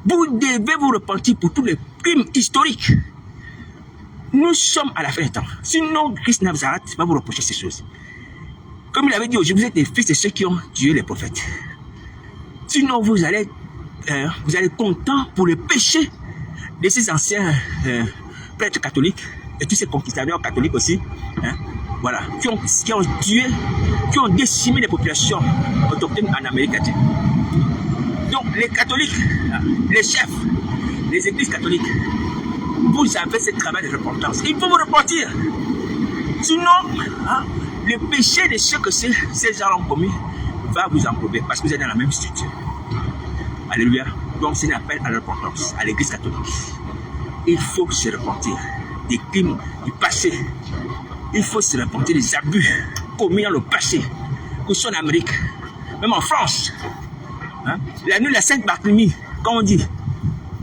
Vous devez vous repentir pour tous les crimes historiques. Nous sommes à la fin des temps. Sinon, Christ Nazareth va vous reprocher ces choses. Comme il avait dit aujourd'hui, vous êtes des fils de ceux qui ont tué les prophètes. Sinon, vous allez content pour les péchés de ces anciens prêtres catholiques et tous ces conquistadors catholiques aussi. Voilà, qui ont tué, qui ont décimé les populations autochtones en Amérique latine. Donc, les catholiques, les chefs, les églises catholiques, vous avez ce travail de repentance. Il faut vous repentir. Sinon, le péché de ceux que ces gens ont commis va vous englober parce que vous êtes dans la même structure. Alléluia. Donc, c'est un appel à la repentance, à l'église catholique. Il faut se repentir des crimes du passé. Il faut se repentir des abus commis dans le passé, que ce soit en Amérique, même en France. La nuit de la Sainte-Barthélemy, comme on dit,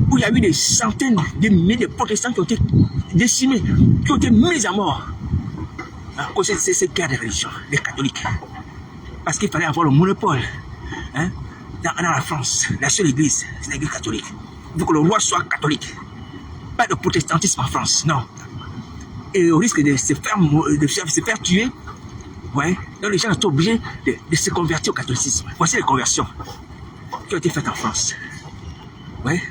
où il y a eu des centaines de milliers de protestants qui ont été décimés, qui ont été mis à mort à cause de ces guerres de religion, les catholiques. Parce qu'il fallait avoir le monopole dans la France. La seule église, c'est l'église catholique. Il faut que le roi soit catholique. Pas de protestantisme en France, non. Et au risque de se faire tuer, ouais, donc les gens sont obligés de se convertir au catholicisme. Voici les conversions qui ont été faites en France. Ouais.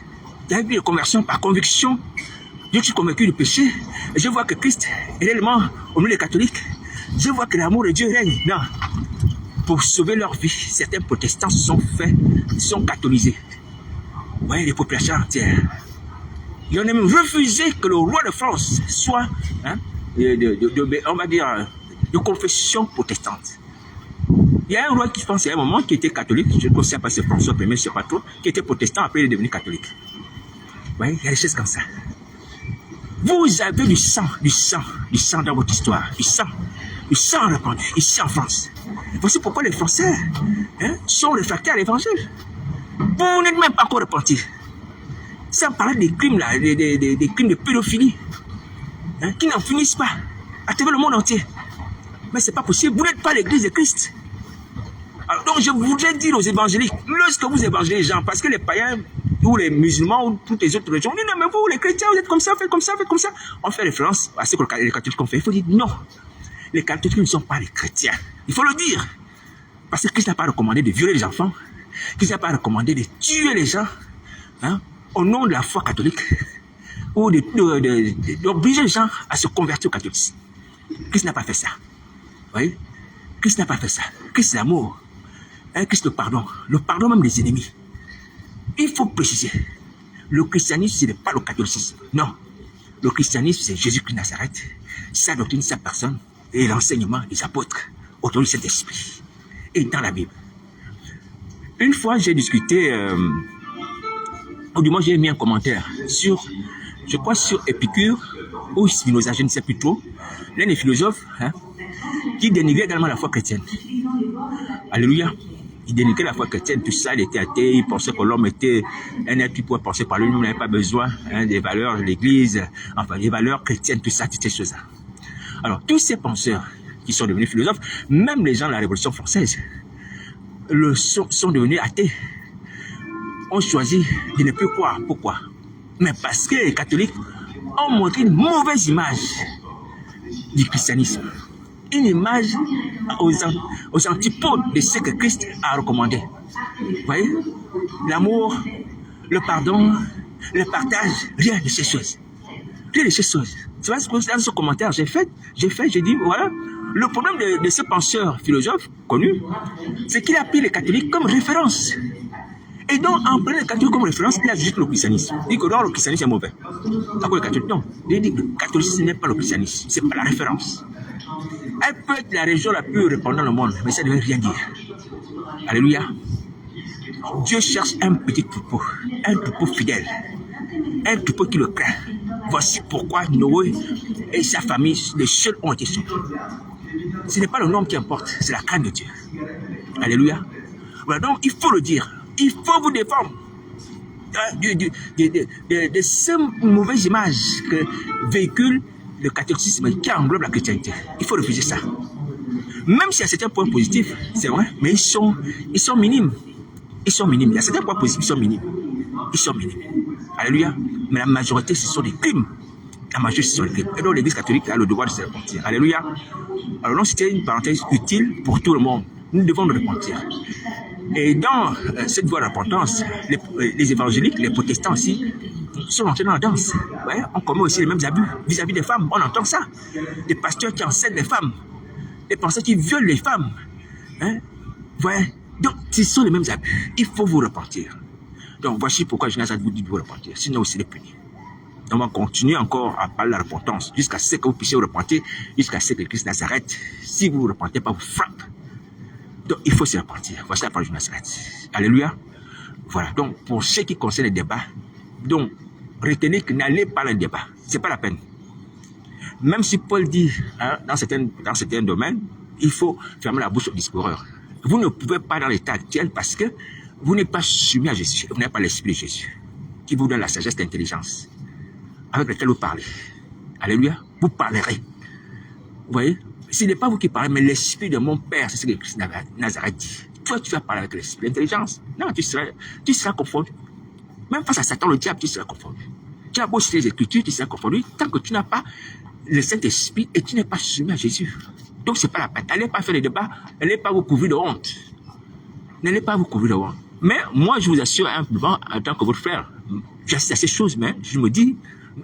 Il y a eu des conversions par conviction. Je suis convaincu du péché. Et je vois que Christ est réellement au milieu des catholiques. Je vois que l'amour de Dieu règne. Non. Pour sauver leur vie, certains protestants sont catholisés. Ouais, les populations entières. Ils ont même refusé que le roi de France soit, on va dire, de confession protestante. Il y a un roi qui, je pense, il y a un moment, qui était catholique, je ne sais pas si c'est François Ier, je ne sais pas trop, qui était protestant, après il est devenu catholique. Oui, il y a des choses comme ça. Vous avez du sang dans votre histoire, du sang répandu, ici en France. Voici pourquoi les Français sont réfractaires à l'évangile. Vous n'êtes même pas encore repentis. Sans parler des crimes là, des crimes de pédophilie, qui n'en finissent pas à travers le monde entier. Mais c'est pas possible, vous n'êtes pas l'église de Christ. Alors, donc je voudrais dire aux évangéliques, lorsque vous évangélisez les gens, parce que les païens ou les musulmans ou toutes les autres religions, non mais vous les chrétiens, vous êtes comme ça, faites comme ça, faites comme ça. On fait référence à ce que les catholiques ont fait. Il faut dire non, les catholiques ne sont pas les chrétiens. Il faut le dire. Parce que Christ n'a pas recommandé de violer les enfants. Christ n'a pas recommandé de tuer les gens au nom de la foi catholique ou d'obliger les gens à se convertir au catholicisme. Christ n'a pas fait ça. Oui? Christ n'a pas fait ça. Christ c'est l'amour. Christ le pardon même des ennemis. Il faut préciser, le christianisme ce n'est pas le catholicisme. Non. Le christianisme c'est Jésus-Christ Nazareth, sa doctrine, sa personne et l'enseignement des apôtres autour du Saint-Esprit et dans la Bible. Une fois j'ai discuté, ou du moins j'ai mis un commentaire sur, je crois sur Épicure ou Spinoza, je ne sais plus trop, l'un des philosophes qui dénigrait également la foi chrétienne. Alléluia. Il dénigrait la foi chrétienne, tout ça, il était athée, il pensait que l'homme était un être qui pouvait penser par lui-même, il n'avait pas besoin des valeurs de l'église, enfin des valeurs chrétiennes, tout ça, toutes ces choses-là. Alors, tous ces penseurs qui sont devenus philosophes, même les gens de la Révolution française, sont devenus athées, ont choisi de ne plus croire. Pourquoi? Mais parce que les catholiques ont montré une mauvaise image du christianisme. Une image aux antipodes de ce que Christ a recommandé. Vous voyez? L'amour, le pardon, le partage, rien de ces choses. Rien de ces choses. Tu vois, dans ce commentaire, j'ai dit, voilà, Le problème de ce penseur philosophe connu, c'est qu'il a pris les catholiques comme référence. Et donc, en prenant les catholiques comme référence, il a jugé le christianisme. Il dit que non, le christianisme est mauvais. D'accord, le catholique, non. Il dit que le catholicisme n'est pas le christianisme, c'est pas la référence. Elle peut être la religion la plus répandue dans le monde, mais ça ne veut rien dire. Alléluia. Dieu cherche un petit troupeau fidèle, un troupeau qui le craint. Voici pourquoi Noé et sa famille, les seuls ont été sauvés. Ce n'est pas le nom qui importe, c'est la crainte de Dieu. Alléluia. Voilà, donc il faut le dire. Il faut vous défendre de ces mauvaises images que véhicule le catholicisme qui englobe la chrétienté. Il faut refuser ça. Même s'il y a certains points positifs, c'est vrai, mais ils sont minimes. Ils sont minimes. Il y a certains points positifs, ils sont minimes. Ils sont minimes. Alléluia. Mais la majorité, ce sont des crimes. La majorité, ce sont des crimes. Et donc, l'Église catholique a le devoir de se repentir. Alléluia. Alors, donc, c'était une parenthèse utile pour tout le monde. Nous devons nous repentir. Et dans cette voie de repentance, les évangéliques, les protestants aussi, sont entrés dans la danse. Ouais, on commet aussi les mêmes abus vis-à-vis des femmes. On entend ça. Des pasteurs qui enseignent les femmes. Des pasteurs qui violent les femmes. Hein? Ouais. Donc, ce sont les mêmes abus. Il faut vous repentir. Donc, voici pourquoi je vous dis de vous repentir. Sinon, vous serez puni. On va continuer encore à parler de la repentance jusqu'à ce que vous puissiez vous repentir, jusqu'à ce que le Christ Nazareth, si vous ne vous repentez pas, vous frappe. Donc, il faut se repentir. Voici la parole du Nazareth. Alléluia. Voilà. Donc, pour ce qui concerne les débats, donc, retenez que n'allez pas dans le débat. Ce n'est pas la peine. Même si Paul dit, hein, dans certains domaines, il faut fermer la bouche au discoureur. Vous ne pouvez pas dans l'état actuel parce que vous n'êtes pas soumis à Jésus. Vous n'avez pas l'esprit de Jésus qui vous donne la sagesse et l'intelligence avec laquelle vous parlez. Alléluia. Vous parlerez. Vous voyez? Ce n'est pas vous qui parlez, mais l'esprit de mon Père, c'est ce que Christ Nazareth dit. Toi, tu vas parler avec l'esprit, l'intelligence. Non, tu seras confondu. Même face à Satan, le diable, tu seras confondu. Tu as beau citer les Écritures, tu seras confondu tant que tu n'as pas le Saint-Esprit et tu n'es pas soumis à Jésus. Donc, ce n'est pas la peine. N'allez pas faire des débats, n'allez pas vous couvrir de honte. N'allez pas vous couvrir de honte. Mais moi, je vous assure, en tant que votre frère, j'assiste à ces choses, mais je me dis,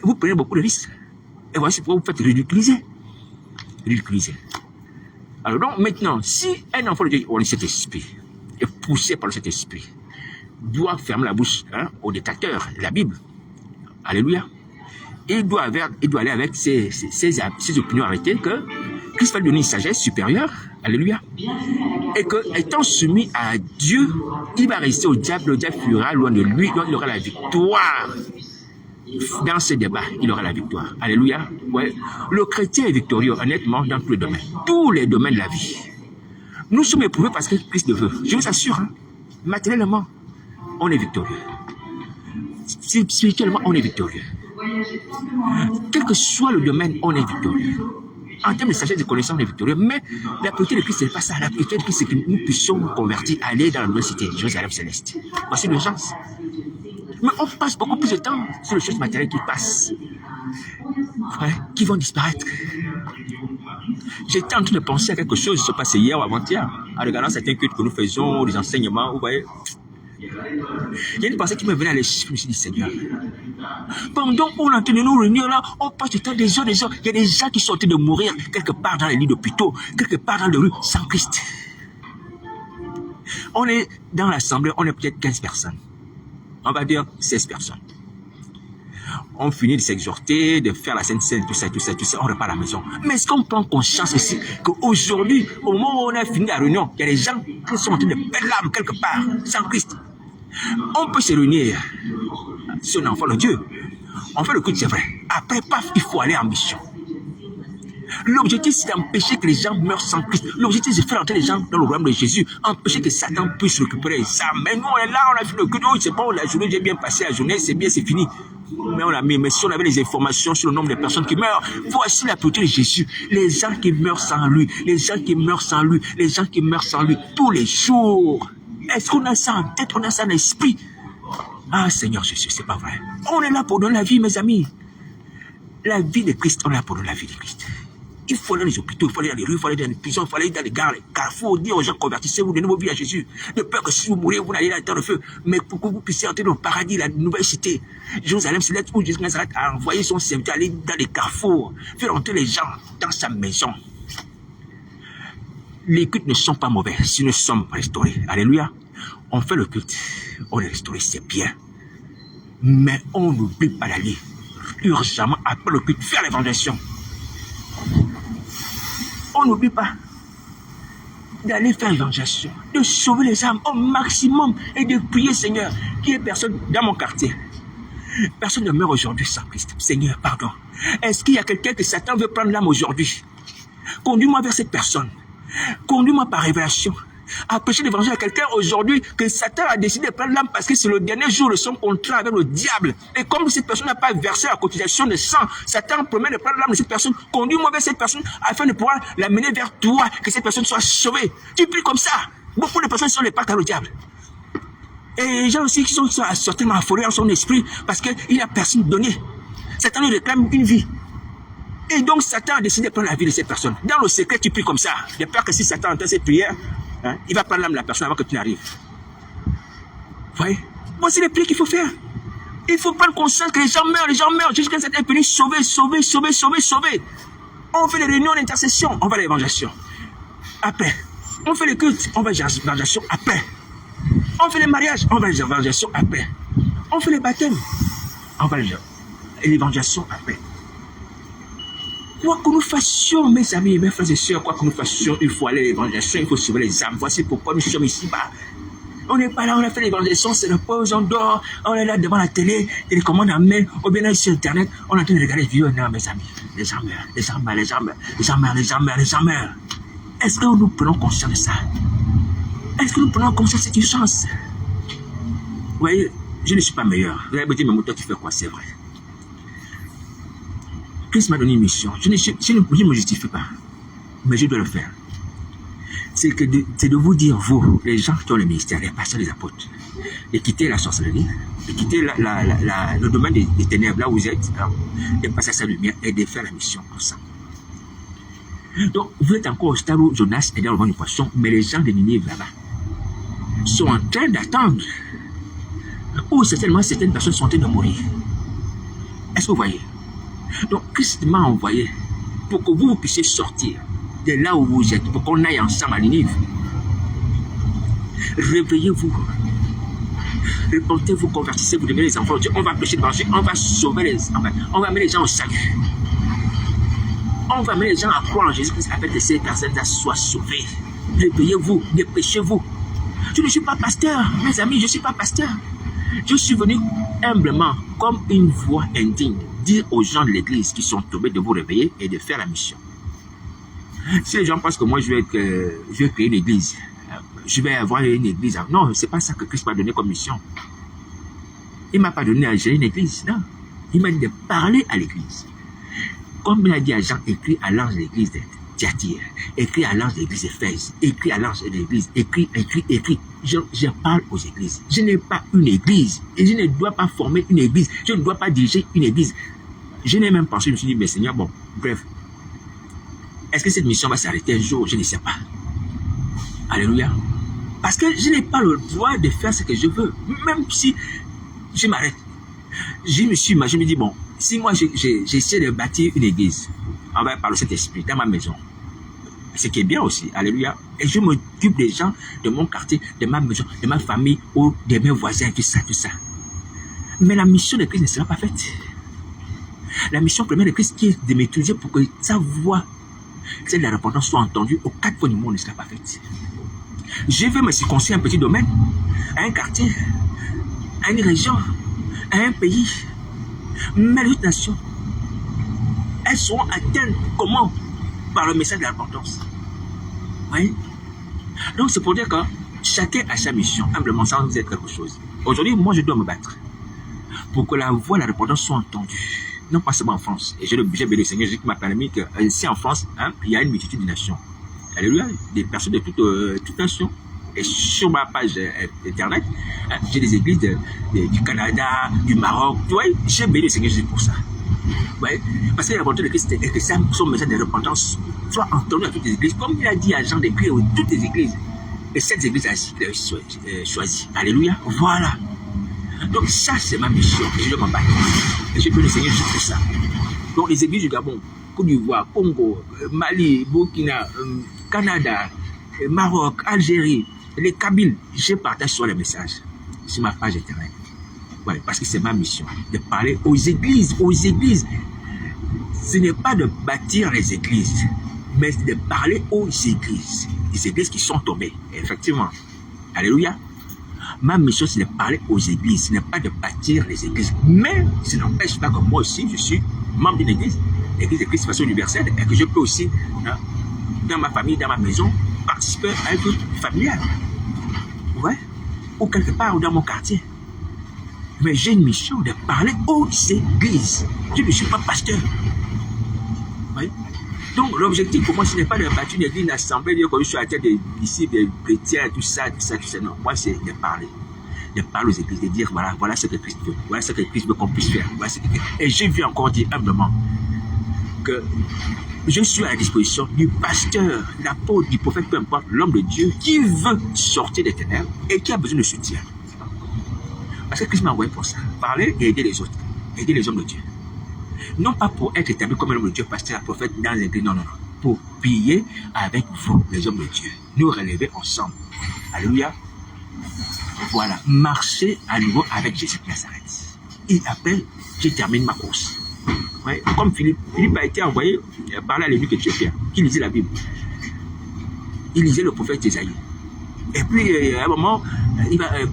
vous prenez beaucoup de risques. Et voici pourquoi vous faites ridiculiser. Alors donc, maintenant, si un enfant de Dieu au Saint-Esprit est poussé par le Saint-Esprit, doit fermer la bouche au dictateur de la Bible. Alléluia. Il doit aller avec ses opinions arrêtées que Christ va lui donner une sagesse supérieure. Alléluia. Et que, étant soumis à Dieu, il va rester au diable, le diable fuira loin de lui, donc il aura la victoire. Dans ce débat, il aura la victoire. Alléluia. Ouais. Le chrétien est victorieux, honnêtement, dans tous les domaines. Tous les domaines de la vie. Nous sommes éprouvés parce que Christ le veut. Je vous assure, hein, matériellement, on est victorieux. Spirituellement, on est victorieux. Quel que soit le domaine, on est victorieux. En termes de sagesse et de connaissance, on est victorieux. Mais la pureté de Christ, ce n'est pas ça. La pureté de Christ, c'est que nous puissions nous convertir, aller dans la nouvelle cité, Jérusalem céleste. Voici l'urgence. Mais on passe beaucoup plus de temps sur les choses matérielles qui passent, ouais, qui vont disparaître. J'étais en train de penser à quelque chose qui s'est passé hier ou avant-hier, en regardant certains cultes que nous faisons, des enseignements, vous voyez. Il y a une pensée qui me venait à l'esprit, je me suis dit, Seigneur, pendant qu'on est en train de nous réunir là, on passe du temps des heures. Il y a des gens qui sont en train de mourir quelque part dans les lits d'hôpitaux, quelque part dans les rues, sans Christ. On est dans l'assemblée, on est peut-être 15 personnes. On va dire 16 personnes. On finit de s'exhorter, de faire la Sainte Seine, tout ça, on repart à la maison. Mais est-ce qu'on prend conscience aussi qu'aujourd'hui, au moment où on a fini la réunion, il y a des gens qui sont en train de perdre l'âme quelque part, sans Christ. On peut se réunir, c'est un enfant de Dieu. On fait le culte, c'est vrai. Après, paf, il faut aller en mission. L'objectif, c'est d'empêcher que les gens meurent sans Christ. L'objectif, c'est de faire entrer les gens dans le royaume de Jésus. Empêcher que Satan puisse récupérer les âmes. Mais nous, on est là, on a fait le culte. Oh, c'est bon, la journée, j'ai bien passé la journée, c'est bien, c'est fini. Mais si on avait les informations sur le nombre de personnes qui meurent, voici la pureté de Jésus. Les gens qui meurent sans lui, les gens qui meurent sans lui, les gens qui meurent sans lui, tous les jours. Est-ce qu'on a ça en tête, on a ça en esprit? Ah, Seigneur Jésus, c'est pas vrai. On est là pour donner la vie, mes amis. La vie de Christ, on est là pour donner la vie de Christ. Il faut aller dans les hôpitaux, il faut aller dans les rues, il faut aller dans les prisons, il faut aller dans les gares, les carrefours, dire aux gens, convertissez-vous, donnez vos vies à Jésus. De peur que si vous mourrez, vous n'allez dans le temps de feu. Mais pour que vous puissiez entrer dans le paradis, la nouvelle cité, Jérusalem céleste, où Jésus Nazareth a envoyé son serviteur aller dans les carrefours, faire entrer les gens dans sa maison. Les cultes ne sont pas mauvais si nous sommes restaurés. Alléluia. On fait le culte, on est restauré, c'est bien. Mais on n'oublie pas d'aller urgemment après le culte faire l'évangélisation. On n'oublie pas d'aller faire l'évangélisation, de sauver les âmes au maximum et de prier, Seigneur, qu'il y ait personne dans mon quartier. Personne ne meurt aujourd'hui sans Christ. Seigneur, pardon. Est-ce qu'il y a quelqu'un que Satan veut prendre l'âme aujourd'hui? Conduis-moi vers cette personne. Conduis-moi par révélation à prêcher l'évangile à quelqu'un aujourd'hui que Satan a décidé de prendre l'âme parce que c'est le dernier jour de son contrat avec le diable. Et comme cette personne n'a pas versé la cotisation de sang, Satan promet de prendre l'âme de cette personne. Conduis-moi vers cette personne afin de pouvoir l'amener vers toi, que cette personne soit sauvée. Tu pries comme ça. Beaucoup de personnes sont les pactes au diable. Et les gens aussi qui sont certainement affolés en son esprit parce qu'il n'a personne donné. Satan lui réclame une vie. Et donc Satan a décidé de prendre la vie de cette personne. Dans le secret, tu pries comme ça. J'ai peur que si Satan entend cette prière, hein, il va prendre l'âme de la personne avant que tu n'arrives. Vous voyez? Bon, c'est les prières qu'il faut faire. Il faut prendre conscience que les gens meurent. Jusqu'à Satan est venu sauver. On fait les réunions d'intercession, on va à l'évangélisation. Après, on fait les cultes, on va à l'évangélisation après. On fait les mariages, on va à l'évangélisation après. On fait les baptêmes, on va à l'évangélisation après. Quoi que nous fassions, mes amis, mes frères et sœurs, quoi que nous fassions, il faut aller à l'évangélisation, il faut sauver les âmes. Voici pourquoi nous sommes ici-bas. On n'est pas là, on a fait l'évangélisation, c'est le pause, on dort, on est là devant la télé, télécommande en main, ou bien là sur Internet, on est en train de regarder les vidéos. Non, mes amis, les gens meurent. Est-ce que nous prenons conscience de ça? Est-ce que nous prenons conscience de cette urgence? Vous voyez, je ne suis pas meilleur. Vous allez me dire, mais toi, tu fais quoi? C'est vrai. Christ m'a donné une mission. Je ne me justifie pas, mais je dois le faire. C'est de vous dire, vous, les gens qui ont le ministère, les pasteurs, les apôtres, de quitter la sorcellerie, de quitter le domaine des ténèbres, là où vous êtes, de passer à sa lumière et de faire la mission ensemble. Donc, vous êtes encore au stade où Jonas est dans le vent du poisson, mais les gens de Ninive là-bas sont en train d'attendre, ou certainement certaines personnes sont en train de mourir. Est-ce que vous voyez? Donc, Christ m'a envoyé pour que vous puissiez sortir de là où vous êtes, pour qu'on aille ensemble à Ninive. Réveillez-vous. Repentez-vous, convertissez-vous, devenez les enfants de Dieu. On va prêcher l'évangile, on va sauver les enfants, on va amener les gens au salut. On va amener les gens à croire en Jésus-Christ afin que ces personnes soient sauvées. Réveillez-vous, dépêchez-vous. Je ne suis pas pasteur, mes amis, je ne suis pas pasteur. Je suis venu humblement, comme une voix indigne, dire aux gens de l'église qui sont tombés de vous réveiller et de faire la mission. Si les gens pensent que moi je vais créer une église, je vais avoir une église. Non, ce n'est pas ça que Christ m'a donné comme mission. Il ne m'a pas donné à gérer une église, non. Il m'a dit de parler à l'église. Comme il a dit à Jean, écrit à l'ange de l'église de Thyatire, écrit à l'ange de l'église d'Éphèse, écrit à l'ange de l'église, écrit. Je parle aux églises. Je n'ai pas une église et je ne dois pas former une église. Je ne dois pas diriger une église. Je n'ai même pensé, je me suis dit, mais Seigneur, bon, bref. Est-ce que cette mission va s'arrêter un jour? Je ne sais pas. Alléluia. Parce que je n'ai pas le droit de faire ce que je veux. Même si je m'arrête. Je me dis, bon, si moi j'essaie de bâtir une église, on va parler de cet esprit dans ma maison. Ce qui est bien aussi, alléluia. Et je m'occupe des gens de mon quartier, de ma maison, de ma famille ou de mes voisins, tout ça. Mais la mission de Christ ne sera pas faite. La mission première de Christ qui est de m'utiliser pour que sa voix, celle de la repentance, soit entendue aux quatre coins du monde ne sera pas faite. Je veux me circoncire à un petit domaine, à un quartier, à une région, à un pays. Mais les autres nations, elles seront atteintes comment? Par le message de la repentance. Oui. Donc c'est pour dire que chacun a sa mission, humblement, sans vous être quelque chose. Aujourd'hui, moi je dois me battre pour que la voix de la repentance soit entendue. Non pas seulement en France. Et j'ai béni le Seigneur Jésus qui m'a permis que ici en France, hein, il y a une multitude de nations. Alléluia, des personnes de toutes nations. Et sur ma page internet, hein, j'ai des églises du Canada, du Maroc. Tu vois, j'ai béni le Seigneur Jésus pour ça. Ouais, parce que la volonté de Christ est que son message de repentance soit entendu à toutes les églises, comme il a dit à Jean d'écrire à toutes les églises. Et cette église a choisi. Alléluia. Voilà. Donc ça, c'est ma mission. Je dois m'en battre. Et je peux le Seigneur juste pour ça. Donc les églises du Gabon, Côte d'Ivoire, Congo, Mali, Burkina, Canada, Maroc, Algérie, les Kabyles, je partage sur les messages sur ma page internet. Ouais, parce que c'est ma mission de parler aux églises, aux églises. Ce n'est pas de bâtir les églises, mais de parler aux églises. Les églises qui sont tombées, effectivement. Alléluia. Ma mission, c'est de parler aux églises, ce n'est pas de bâtir les églises. Mais ça n'empêche pas que moi aussi, je suis membre d'une église, l'église de Christ Façon Universelle, et que je peux aussi, hein, dans ma famille, dans ma maison, participer à un groupe familial. Ouais. Ou quelque part dans mon quartier. Mais j'ai une mission de parler aux églises. Je ne suis pas pasteur. Oui. Donc l'objectif pour moi, ce n'est pas de bâtir une église, une assemblée, dire que je suis à la tête des disciples, des chrétiens, tout ça. Non, moi c'est de parler. De parler aux églises, de dire voilà ce que Christ veut. Voilà ce que Christ veut qu'on puisse faire. Voilà ce que... Et j'ai vu encore dire humblement que je suis à la disposition du pasteur, l'apôtre, du prophète, peu importe, l'homme de Dieu qui veut sortir des ténèbres et qui a besoin de soutien. Parce que Christ m'a envoyé pour ça. Parler et aider les autres. Aider les hommes de Dieu. Non pas pour être établi comme un homme de Dieu, pasteur, prophète, dans l'église. Non. Pour prier avec vous, les hommes de Dieu. Nous relever ensemble. Alléluia. Voilà. Marcher à nouveau avec Jésus de Nazareth. Et après, je termine ma course. Ouais. Comme Philippe a été envoyé parler à l'évêque éthiopien, qui lisait la Bible. Il lisait le prophète Isaïe. Et puis, à un moment,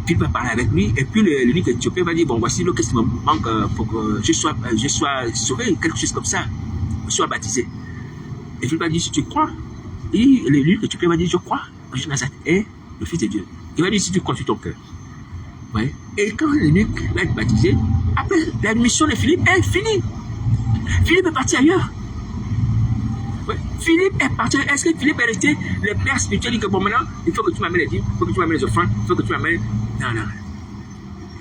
Philippe va parler avec lui, et puis l'évêque éthiopien va dire, bon, voici qu'est-ce qui me manque pour que je sois sauvé, quelque chose comme ça, je sois baptisé. Et Philippe va dire, si tu crois, et l'évêque éthiopien va dire, je crois que Jésus Nazareth est le Fils de Dieu. Il va dire, si tu crois sur ton cœur. Ouais. Et quand l'évêque va être baptisé, après, la mission de Philippe est finie. Philippe est parti ailleurs. Ouais. Philippe est parti. Est-ce que Philippe est resté le père spirituel? Il dit que bon, maintenant, il faut que tu m'amènes les dîmes, il faut que tu m'amènes les offrandes, il faut que tu m'amènes. Non.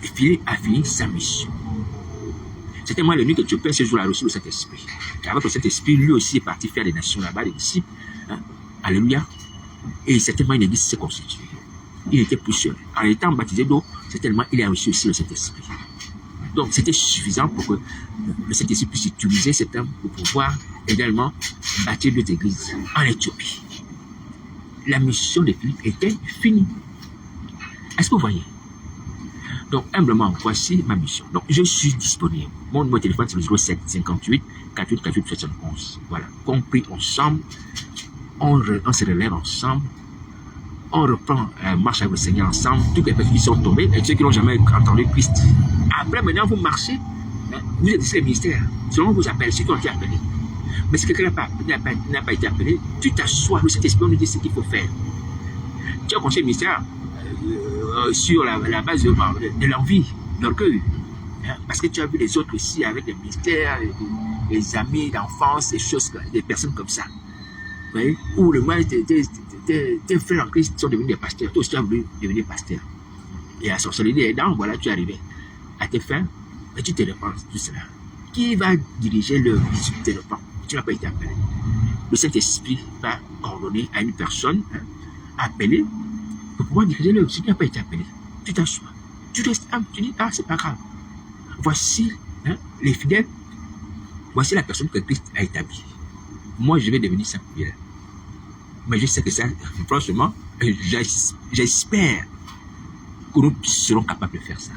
Et Philippe a fini sa mission. C'était moi le nuit que tu peux ce jour-là reçu le Saint-Esprit. Avec le Saint-Esprit, lui aussi est parti faire des nations là-bas, des disciples. Hein? Alléluia. Et certainement une église s'est constituée. Il était plus seul. En étant baptisé d'eau, certainement il a reçu aussi le Saint-Esprit. Donc c'était suffisant pour que le Saint-Esprit puisse utiliser cet homme pour pouvoir également bâtir d'autres églises en Éthiopie. La mission de Philippe était finie. Est-ce que vous voyez? Donc humblement, voici ma mission. Donc je suis disponible. Mon numéro de téléphone c'est le 07 58 48 48 71. Voilà. Compris ensemble, on se relève ensemble. On reprend marche avec le Seigneur ensemble, toutes les personnes qui sont tombées et ceux qui n'ont jamais entendu Christ. Après, maintenant, vous marchez, vous êtes ici le ministère, selon vous appelle, ceux qui ont été appelés. Mais si quelqu'un n'a pas été appelé, tu t'assois, le Saint-Esprit nous dit ce qu'il faut faire. Tu as conseillé le ministère sur la base de l'envie, de l'orgueil. Parce que tu as vu les autres ici avec les ministères, les amis d'enfance, des personnes comme ça. Vous voyez? Ou le moins, tes frères en Christ sont devenus des pasteurs. Toi aussi, tu as voulu devenir pasteur. Et à sorcellerie aidant, voilà, tu es arrivé à tes fins, et tu te répands tout cela. Qui va diriger le si tu te répands? Tu n'as pas été appelé. Le Saint-Esprit va ordonner à une personne appelée pour pouvoir diriger l'œuvre. Si tu n'as pas été appelé, tu t'assois. Tu restes humble, tu dis, c'est pas grave. Voici les fidèles, voici la personne que Christ a établie. Moi, je vais devenir sa prière. Mais je sais que ça, franchement, j'espère que nous serons capables de faire ça.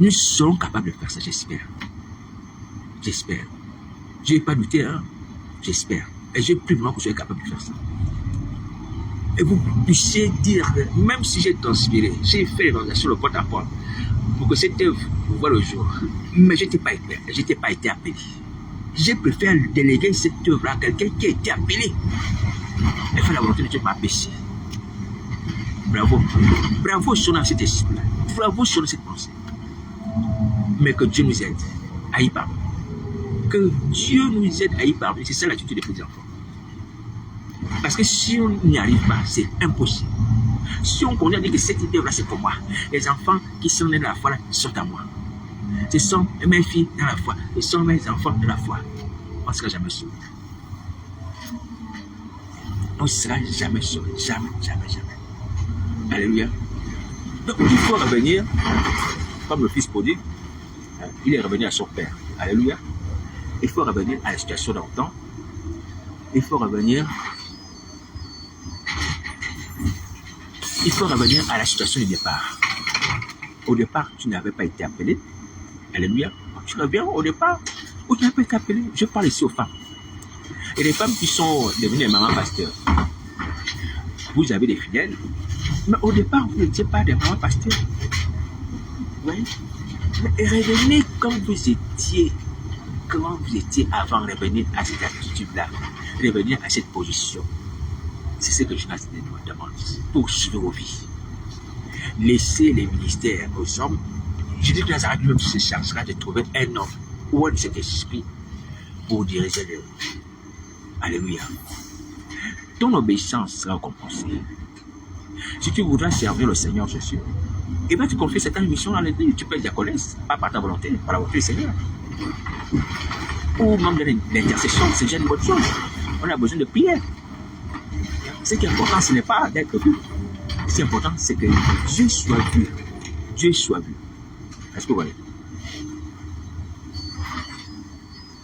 Nous serons capables de faire ça, j'espère. J'espère. Je n'ai pas douté, j'espère. Et je prie vraiment que vous soyez capables de faire ça. Et vous puissiez dire, même si j'ai transpiré, j'ai fait l'évangélisation le porte-à-porte, pour que cette œuvre voit le jour. Mais je n'étais pas été appelé. Je préfère déléguer cette œuvre à quelqu'un qui a été appelé. Et faire la volonté de Dieu m'a baissé. Bravo. Bravo sur cet esprit. Bravo sur cette pensée. Mais que Dieu nous aide à y parvenir. Que Dieu nous aide à y parvenir. C'est ça l'attitude des petits enfants. Parce que si on n'y arrive pas, c'est impossible. Si on connaît que cette idée-là, c'est pour moi. Les enfants qui sont nés dans la foi là, sont à moi. Ce sont mes filles dans la foi. Ce sont mes enfants dans la foi. On ne sera jamais sauvé. On ne sera jamais sauvé. Jamais. Alléluia. Donc il faut revenir, comme le fils prodigue, il est revenu à son père. Alléluia. Il faut revenir à la situation d'antan. Il faut revenir il faut revenir à la situation du départ. Au départ, tu n'avais pas été appelé. Alléluia. Tu reviens au départ où tu n'avais pas été appelé. Je parle ici aux femmes. Et les femmes qui sont devenues les mamans pasteurs. Vous avez des fidèles, mais au départ, vous n'étiez pas des mamans pasteurs. Oui. Mais revenez comme vous étiez avant, revenir à cette attitude-là, revenir à cette position. C'est ce que Jonas nous demande pour sauver vos vies. Laissez les ministères aux hommes. Jésus de Nazareth même se chargera de trouver un homme ou un de cet esprit pour diriger le. Alléluia. Ton obéissance sera récompensée. Si tu voudras servir le Seigneur Jésus, il va te confier certaines missions dans l'église. Tu peux être diaconesse, pas par ta volonté, par la volonté du Seigneur. Ou même de l'intercession, c'est déjà une bonne chose. On a besoin de prière. Ce qui est important, ce n'est pas d'être vu. Ce qui est important, c'est que Dieu soit vu. Dieu soit vu. Est-ce que vous voyez?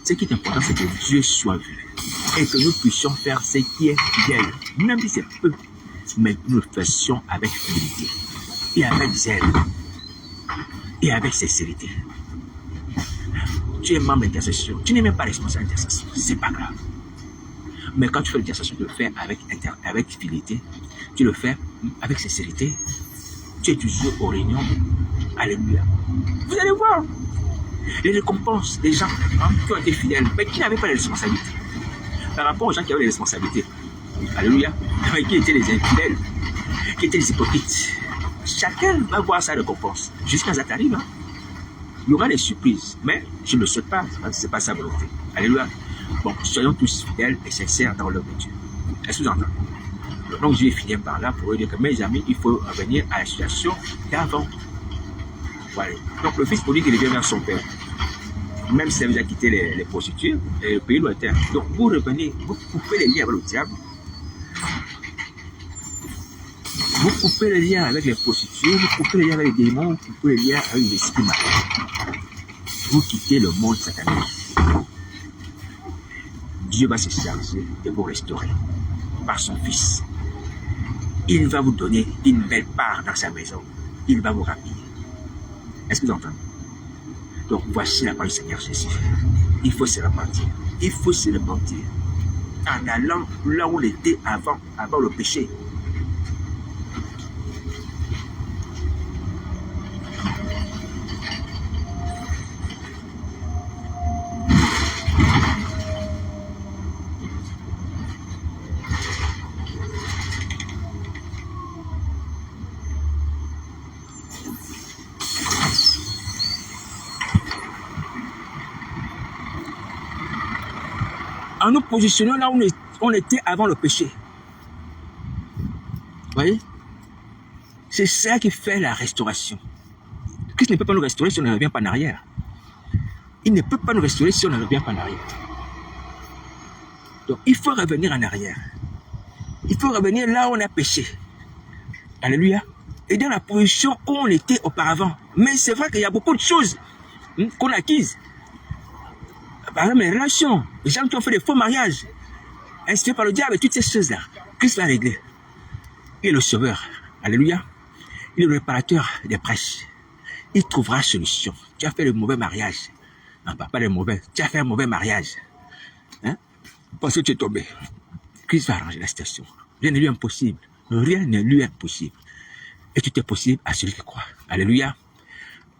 Ce qui est important, c'est que Dieu soit vu. Et que nous puissions faire ce qui est fidèle. Même si c'est peu, mais nous le fassions avec fidélité. Et avec zèle. Et avec sincérité. Tu es membre d'intercession. Tu n'es même pas responsable d'intercession. C'est pas grave. Mais quand tu fais l'intercession, tu le fais avec fidélité. Tu le fais avec sincérité. Tu es toujours aux réunions. Alléluia. Vous allez voir les récompenses des gens qui ont été fidèles, mais qui n'avaient pas les responsabilités. Par rapport aux gens qui avaient les responsabilités. Alléluia. Mais qui étaient les infidèles, qui étaient les hypocrites. Chacun va voir sa récompense. Jusqu'à ça t'arrive. Il y aura des surprises, mais je ne le souhaite pas. Ce n'est pas sa volonté. Alléluia. Bon, soyons tous fidèles et sincères dans l'œuvre de Dieu. Est-ce que vous entendez? Donc, je vais finir par là pour vous dire que, mes amis, il faut revenir à la situation d'avant. Voilà. Donc, le fils prodigue, il revient vers son père. Même si vous a quitté les prostituées et le pays lointain. Donc, vous revenez, vous coupez les liens avec le diable. Vous coupez les liens avec les prostituées, vous coupez les liens avec les démons, vous coupez les liens avec les esprits malins. Vous quittez le monde satanique. Dieu va se charger de vous restaurer par son Fils. Il va vous donner une belle part dans sa maison. Il va vous ramener. Est-ce que vous entendez? Donc voici la parole du Seigneur Jésus. Il faut se repentir. Il faut se repentir. En allant là où on était avant le péché. En nous positionnant là où on était avant le péché. Vous voyez? C'est ça qui fait la restauration. Christ ne peut pas nous restaurer si on ne revient pas en arrière. Il ne peut pas nous restaurer si on ne revient pas en arrière. Donc il faut revenir en arrière. Il faut revenir là où on a péché. Alléluia. Et dans la position où on était auparavant. Mais c'est vrai qu'il y a beaucoup de choses qu'on a acquises. Par exemple, les relations, les gens qui ont fait des faux mariages, inspirés par le diable et toutes ces choses-là, Christ va régler. Il est le sauveur. Alléluia. Il est le réparateur des prêches. Il trouvera solution. Tu as fait le mauvais mariage. Non, pas le mauvais. Tu as fait un mauvais mariage. Hein? Parce que tu es tombé. Christ va arranger la situation. Rien ne lui est impossible. Rien ne lui est impossible. Et tout est possible à celui qui croit. Alléluia.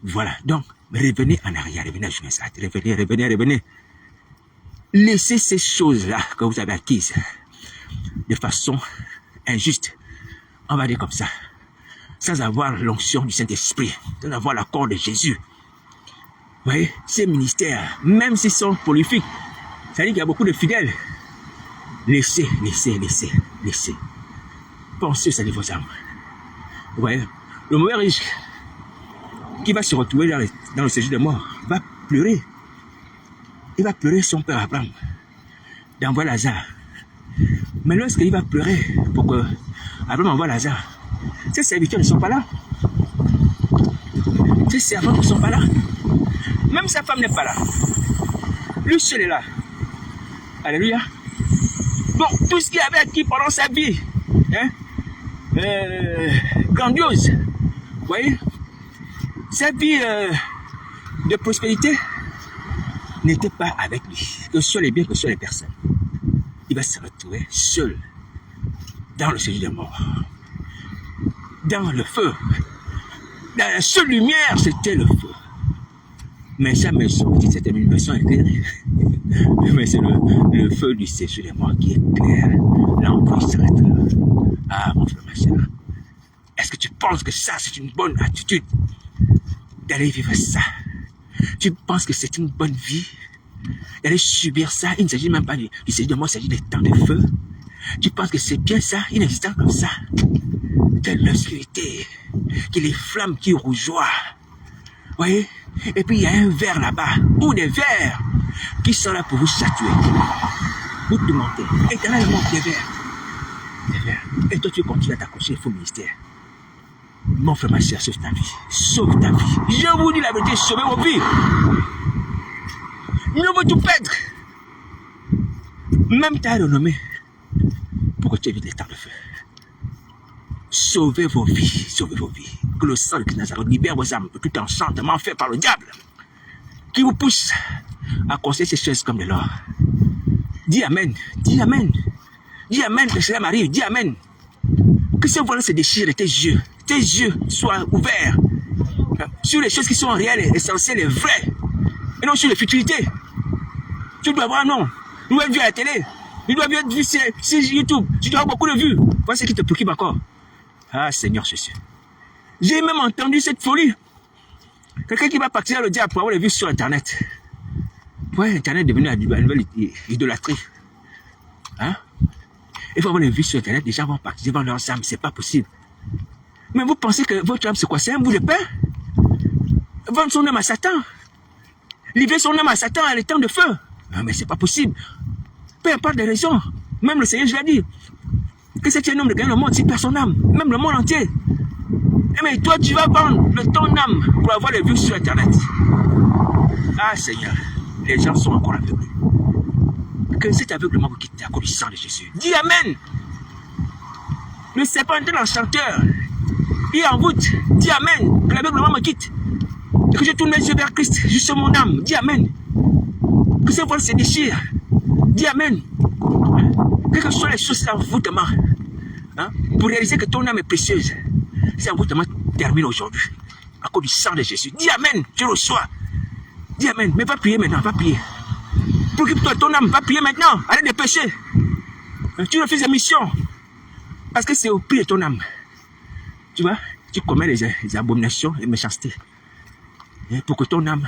Voilà. Donc, revenez en arrière. Revenez à Jonas. Revenez. Laissez ces choses-là que vous avez acquises de façon injuste. On va dire comme ça. Sans avoir l'onction du Saint-Esprit. Sans avoir l'accord de Jésus. Vous voyez, ces ministères, même s'ils sont prolifiques, ça veut dire qu'il y a beaucoup de fidèles. Laissez. Pensez au salut de vos âmes. Vous voyez, le mauvais riche qui va se retrouver dans le séjour des morts va pleurer. Il va pleurer son père Abraham d'envoyer Lazare. Mais lorsqu'il va pleurer pour que Abraham envoie Lazare, ses serviteurs ne sont pas là. Ses servants ne sont pas là. Même sa femme n'est pas là. Lui seul est là. Alléluia. Donc tout ce qu'il avait acquis pendant sa vie, hein, grandiose. Vous voyez, sa vie de prospérité n'était pas avec lui. Que ce soit les biens, que ce soit les personnes. Il va se retrouver seul dans le séjour des morts. Dans le feu. Dans la seule lumière, c'était le feu. Mais sa maison, c'était une maison éclairée. Mais c'est le feu du séjour des morts qui éclaire. Là, on peut s'arrêter là. Ah, mon frère, ma soeur. Est-ce que tu penses que ça, c'est une bonne attitude d'aller vivre ça? Tu penses que c'est une bonne vie d'aller subir ça? Il ne s'agit même pas du séjour des morts, il s'agit des temps de feu. Tu penses que c'est bien ça, inexistant comme ça? De l'obscurité, qui les flammes qui rougeoient. Vous voyez? Et puis il y a un verre là-bas, ou des verres qui sont là pour vous châtuer, vous demandez, éternellement des verres. Des verres. Et toi tu continues à t'accrocher au faux ministère. Mon frère, ma soeur, sauve ta vie. Sauve ta vie. Je vous dis la vérité, sauvez vos vies. Ne veux tout perdre. Même ta renommée. Pour que tu évites les temps de feu. Sauvez vos vies. Sauvez vos vies. Que le sang de Nazareth libère vos âmes de tout enchantement fait par le diable. Qui vous pousse à conseiller ces choses comme de l'or. Dis Amen. Dis Amen. Dis Amen que cela m'arrive. Dis Amen. Que ce voile se déchire de tes yeux. Tes yeux soient ouverts sur les choses qui sont réelles, essentielles et vraies. Et non sur les futilités. Tu dois voir, non. Tu dois être vu à la télé. Tu dois être vu sur YouTube. Tu dois avoir beaucoup de vues. Voilà ce qui te préoccupe encore. Ah, Seigneur Jésus. J'ai même entendu cette folie. Quelqu'un qui va partir le diable pour avoir les vues sur Internet. Ouais, Internet est devenu une nouvelle idolâtrie. Hein? Il faut avoir les vues sur Internet. Les gens vont partir devant leurs âmes. C'est pas possible. Mais vous pensez que votre âme, c'est quoi? C'est un bout de pain? Vendre son âme à Satan? Livrer son âme à Satan à l'étang de feu? Non, mais c'est pas possible. Peu importe les raisons. Même le Seigneur, je l'ai dit. Que c'est un homme de gagner le monde, c'est perd son âme. Même le monde entier. Mais toi, tu vas vendre ton âme pour avoir les vues sur Internet. Ah, Seigneur. Les gens sont encore aveuglés. Que cet aveuglement vous quitte à cause du sang de Jésus. Dis Amen. Le serpent est un enchanteur. Il est en route. Dis Amen. Que l'aveuglement me quitte. Et que je tourne mes yeux vers Christ. Je suis mon âme. Dis Amen. Que ce voile se déchire. Dis Amen. Quelles que soient les choses d'envoûtement, hein, pour réaliser que ton âme est précieuse, cet envoûtement termine aujourd'hui. À cause du sang de Jésus. Dis Amen. Tu reçois. Dis Amen. Mais va prier maintenant. Va prier. Préoccupe-toi de ton âme. Va prier maintenant. Arrête de pécher. Tu refuses la mission. Parce que c'est au prix de ton âme. Tu vois, tu commets les abominations et méchancetés. Et pour que ton âme,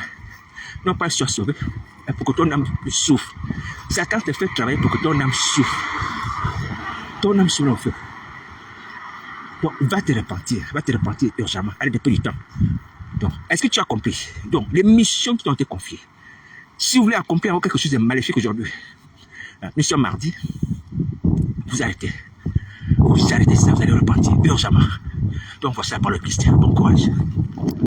non pas soit sauvée, mais pour que ton âme souffre. Satan te fait travailler pour que ton âme souffre. Ton âme sous le feu. Donc, va te repentir urgemment. Allez, depuis du temps. Donc, est-ce que tu as compris? Donc, les missions qui t'ont été confiées. Si vous voulez accomplir quelque chose de maléfique aujourd'hui, nous sommes mardi, vous arrêtez. Vous arrêtez ça, vous allez repartir urgemment. Donc, voici la parole de Christ. Bon courage.